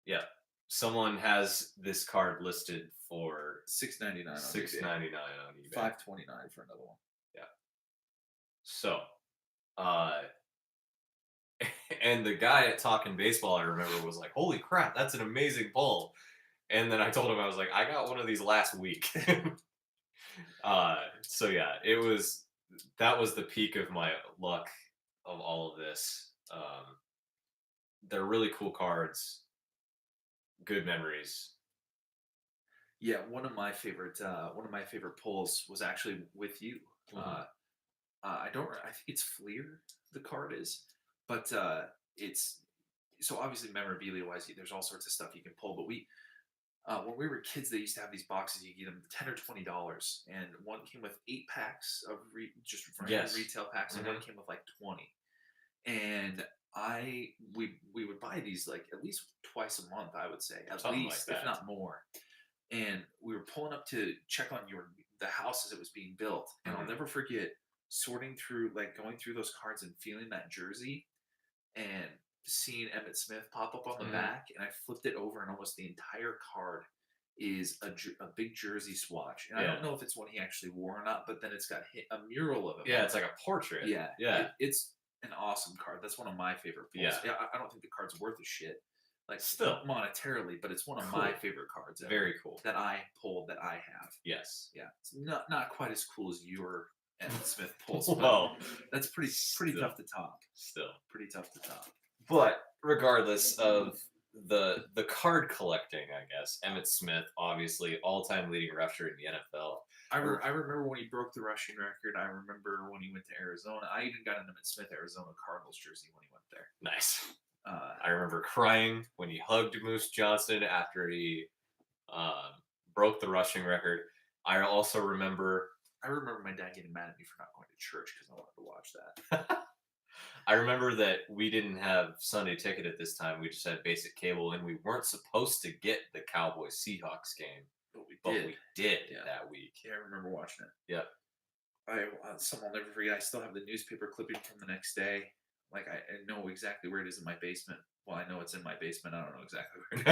Yeah. someone has this card listed for $6.99 on $6.99 on eBay. $5.29 for another one. So, and the guy at Talking Baseball, I remember, was like, "Holy crap, that's an amazing pull!" And then I told him, I was like, "I got one of these last week." So yeah, that was the peak of my luck of all of this. They're really cool cards, good memories. Yeah, one of my favorite pulls was actually with you. Mhm. I don't. I think it's Fleer. The card is, but it's so obviously memorabilia wise. There's all sorts of stuff you can pull. But when we were kids, they used to have these boxes. You get them $10 or $20, and one came with 8 packs of just random Yes. retail packs, and one came with like 20. And we would buy these like at least twice a month. I would say at Something like least, if that. not more. And we were pulling up to check on the house as it was being built, and I'll Mhm. never forget sorting through, like, going through those cards and feeling that jersey and seeing Emmett Smith pop up on the Mhm. back, and I flipped it over, and almost the entire card is a big jersey swatch, and I Yeah. don't know if it's one he actually wore or not, but then it's got a mural of him. Yeah, on it's it. like a portrait. Yeah, Yeah. it's an awesome card. That's one of my favorite pulls. Yeah. I don't think the card's worth a shit, like, Still. monetarily, but it's one of Cool. my favorite cards ever Very cool. that I pulled that I have. Yes. Yeah, it's not quite as cool as your Emmett Smith pulls, Well, but that's pretty still. tough to top. Still. Pretty tough to top. But regardless of the card collecting, I guess Emmett Smith, obviously all-time leading rusher in the NFL. I remember when he broke the rushing record. I remember when he went to Arizona. I even got an Emmett Smith Arizona Cardinals jersey when he went there. Nice. I remember crying when he hugged Moose Johnson after he broke the rushing record. I also remember. I remember my dad getting mad at me for not going to church because I wanted to watch that. I remember that we didn't have Sunday ticket at this time. We just had basic cable, and we weren't supposed to get the Cowboys Seahawks game, But we but did. we did Yeah. that week. Yeah, I remember watching it. Yep. Something I'll never forget. I still have the newspaper clipping from the next day. Like, I know exactly where it is in my basement. Well, I know it's in my basement. I don't know exactly where it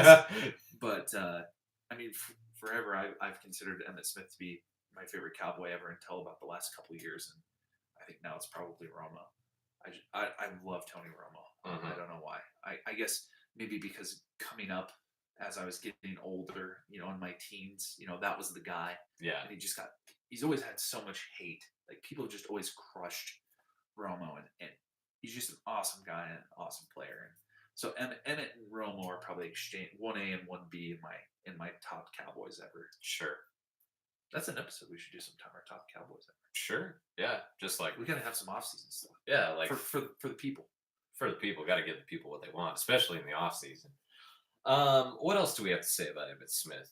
is. But I mean, forever I've considered Emmett Smith to be my favorite Cowboy ever until about the last couple of years, and I think now it's probably Romo. I love Tony Romo. Mhm. I don't know why. I guess maybe because coming up as I was getting older, in my teens, that was the guy. Yeah. And he's always had so much hate. Like, people have just always crushed Romo, and he's just an awesome guy and an awesome player. And so Emmett and Romo are probably exchange 1A and 1B in my top Cowboys ever. Sure. That's an episode we should do sometime. Our top Cowboys ever. Sure. Yeah. Just like We gotta have some off-season stuff. yeah, like for the people. for the people, got to give the people what they want, especially in the off season. What else do we have to say about Emmitt Smith?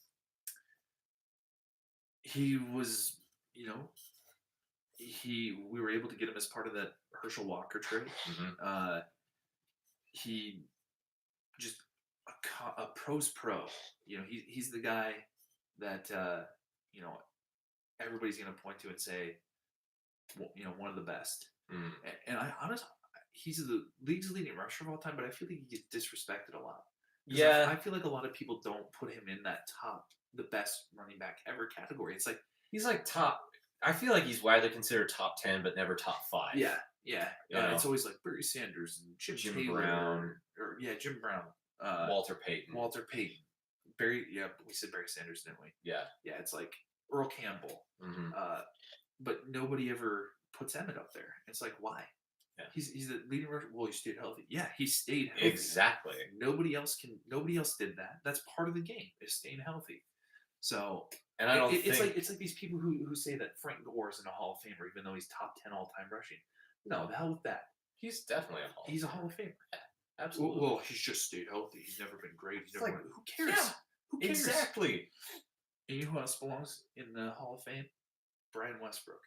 He was, we were able to get him as part of that Herschel Walker trade. Mm-hmm. He just a pro's pro. He's the guy that everybody's gonna point to and say, one of the best. Mm. And I honestly, he's the league's leading rusher of all time, but I feel like he gets disrespected a lot. Yeah. I feel like a lot of people don't put him in that the best running back ever category. It's like he's like top. I feel like he's widely considered top 10, but never top 5. Yeah. It's always like Barry Sanders and Jim Taylor, Brown, or Jim Brown, Walter Payton. Barry. Yeah, we said Barry Sanders, didn't we? Yeah. Yeah, it's like Earl Campbell. Mm-hmm. But nobody ever puts Emmett up there. It's like, why? Yeah. He's the leading rusher. Well, he stayed healthy. Yeah, he stayed healthy. Exactly. Nobody else did that. That's part of the game, is staying healthy. So, and I don't it's like these people who say that Frank Gore is in a Hall of Famer, even though he's top 10 all time rushing. No, the hell with that. He's definitely a Hall. He's a Hall of Famer. Yeah, absolutely. Well, he's just stayed healthy. He's never been great. Who cares? Yeah, who cares? Exactly. And you know who else belongs in the Hall of Fame? Brian Westbrook.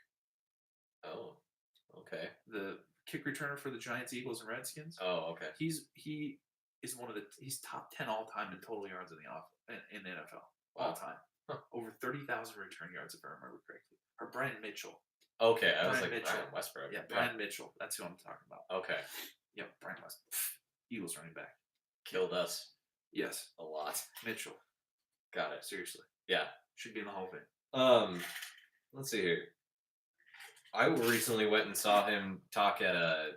Oh, okay. The kick returner for the Giants, Eagles, and Redskins. Oh, okay. He is he's top 10 all time in total yards in the NFL all time. Huh. Over 30,000 return yards, if I remember correctly. Or Brian Mitchell. Okay, I was like Mitchell. Brian Westbrook. Yeah, Brian Mitchell. That's who I'm talking about. Okay. Yep, Brian Westbrook. Eagles running back. Killed us. Yes. a lot. Mitchell. Got it. Seriously. Yeah. Should be in the Hall of Fame. Let's see here. I recently went and saw him talk at a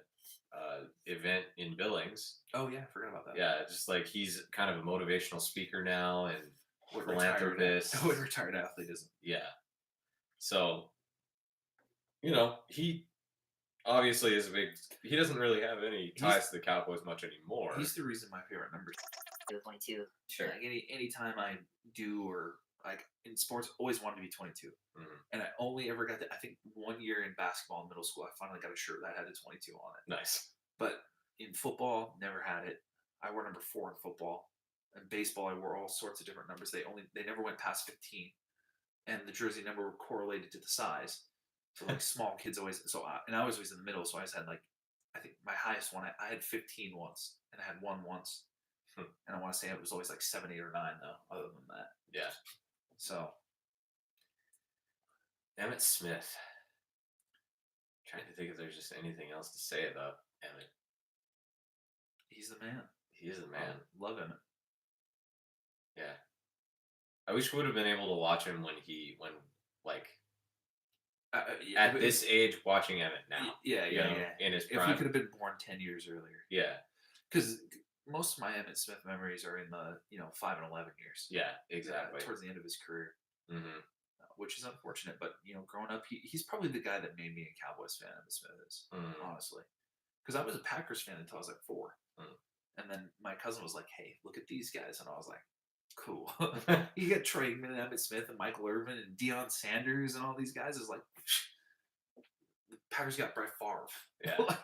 event in Billings. Oh, yeah. I forgot about that. Yeah, just like he's kind of a motivational speaker now and What philanthropist. retired athlete isn't? Yeah. So, he obviously is a big. He doesn't really have any ties to the Cowboys much anymore. He's the reason my favorite number. 22. Sure. Like any time I do or like in sports, always wanted to be 22. And I only ever got I think 1 year in basketball in middle school, I finally got a shirt that had a 22 on it. Nice. But in football, never had it. I wore number 4 in football. In baseball, I wore all sorts of different numbers. They never went past 15, and the jersey number were correlated to the size. So like small kids always. And I was always in the middle, so I always had like, I think my highest one I had 15 once, and I had 1 once. And I want to say it was always like 7, 8, or 9 though. Other than that, Yeah. so Emmitt Smith. Trying to think if there's just anything else to say about Emmitt. he's the man. He is the man. Love him. Yeah. I wish we would have been able to watch him when at this age, watching Emmitt now. Yeah. In his If we prime. could have been born 10 years earlier. Yeah. Because most of my Emmitt Smith memories are in the 5 and 11 years. Yeah, exactly. Towards the end of his career, Mm-hmm. which is unfortunate. But growing up, he's probably the guy that made me a Cowboys fan. Emmitt Smith is honestly, because I was a Packers fan until I was like 4, and then my cousin was like, "Hey, look at these guys," and I was like, "Cool." You got Troy Aikman and Emmitt Smith and Michael Irvin and Deion Sanders and all these guys. Is like the Packers got Brett Favre. Yeah,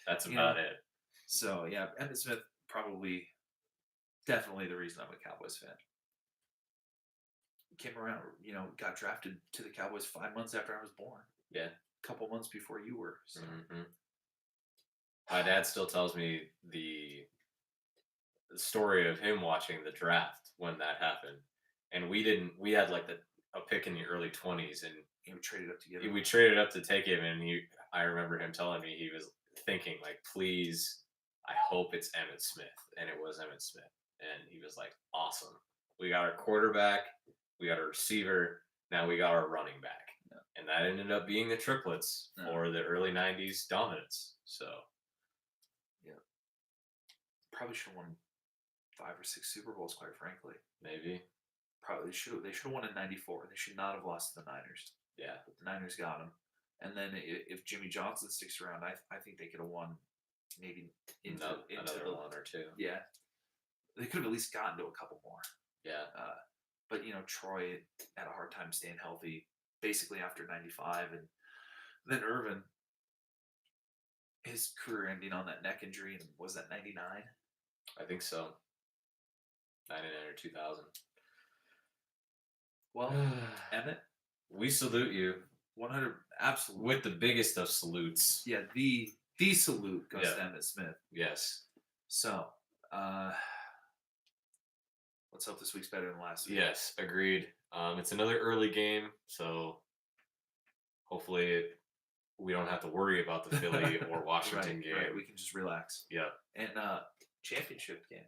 that's about it. So yeah, Emmitt Smith probably, definitely the reason I'm a Cowboys fan. Came around, got drafted to the Cowboys 5 months after I was born. Yeah, a couple months before you were. So. My dad still tells me the story of him watching the draft when that happened, and we had like a pick in the early 20s, and we traded up together. We traded up to take him, and I remember him telling me he was thinking like, please, I hope it's Emmitt Smith, and it was Emmitt Smith, and he was like, awesome. We got our quarterback, we got our receiver, now we got our running back, and that ended up being the triplets for the early 90s dominance. So, yeah, probably should have won 5 or 6 Super Bowls, quite frankly. Maybe. Probably they should have won in '94. They should not have lost to the Niners. Yeah, but the Niners got him. And then if Jimmy Johnson sticks around, I think they could have won maybe into another 1 or 2. Yeah, they could have at least gotten to a couple more. Yeah. But Troy had a hard time staying healthy basically after '95, and then Irvin, his career ending on that neck injury, and was that '99? I think so. 99 or 2000. Well, Emmitt, we salute you. 100, absolutely. With the biggest of salutes. Yeah, the salute goes to Emmitt Smith. Yes. So, let's hope this week's better than last week. Yes, agreed. It's another early game, so hopefully we don't have to worry about the Philly or Washington game. Right. We can just relax. Yeah. And championship game.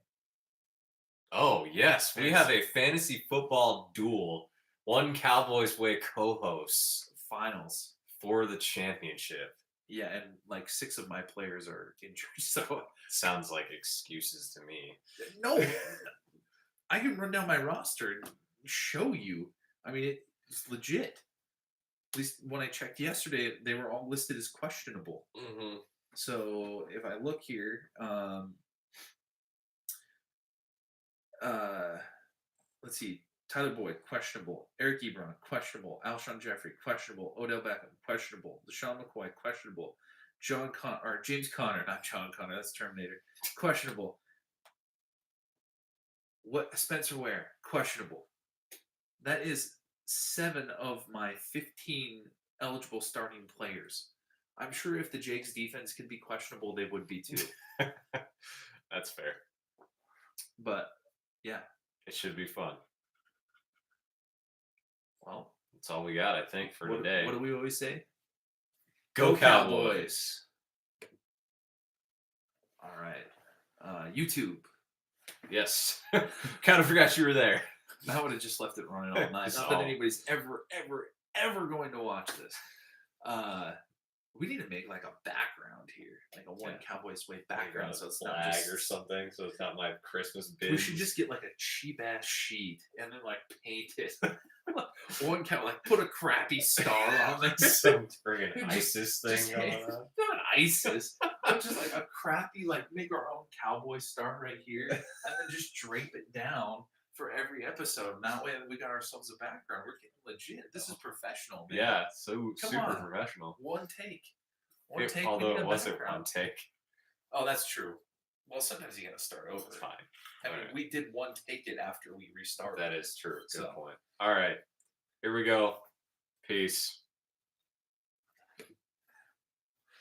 Oh, yes. We have a fantasy football duel. One Cowboys Way co-hosts. Finals. For the championship. Yeah, and like 6 of my players are injured, so. Sounds like excuses to me. No. I can run down my roster and show you. I mean, it's legit. At least when I checked yesterday, they were all listed as questionable. Mm-hmm. So if I look here, let's see. Tyler Boyd, questionable. Eric Ebron, questionable. Alshon Jeffrey, questionable. Odell Beckham, questionable. LaShawn McCoy, questionable. James Conner, not John Connor, that's Terminator, questionable. Spencer Ware, questionable. That is 7 of my 15 eligible starting players. I'm sure if the Jags defense could be questionable, they would be too. That's fair. But, yeah. It should be fun. Well, that's all we got, I think, for today. What do we always say? Go Cowboys! All right. YouTube. Yes. Kind of forgot you were there. I would have just left it running all night. Not that anybody's ever going to watch this. We need to make like a background here, like a one Cowboys way background, so it's not flag just or something. So it's not my Christmas bin. We should just get like a cheap ass sheet and then like paint it. One cow, like put a crappy star on it. some friggin' Just- ISIS just thing going hang- on. Not ISIS, but just like a crappy, like make our own cowboy star right here, and then just drape it down for every episode. And that way, we got ourselves a background. We're getting legit. This is professional, man. Yeah, so Come super on. professional. One take. One It- take. we although need it a wasn't background. one take. Oh, that's true. Well, sometimes you got to start over. It's fine. I mean, Alright. we did one take it after we restarted. That is true. Good So- point. All right. Here we go. Peace.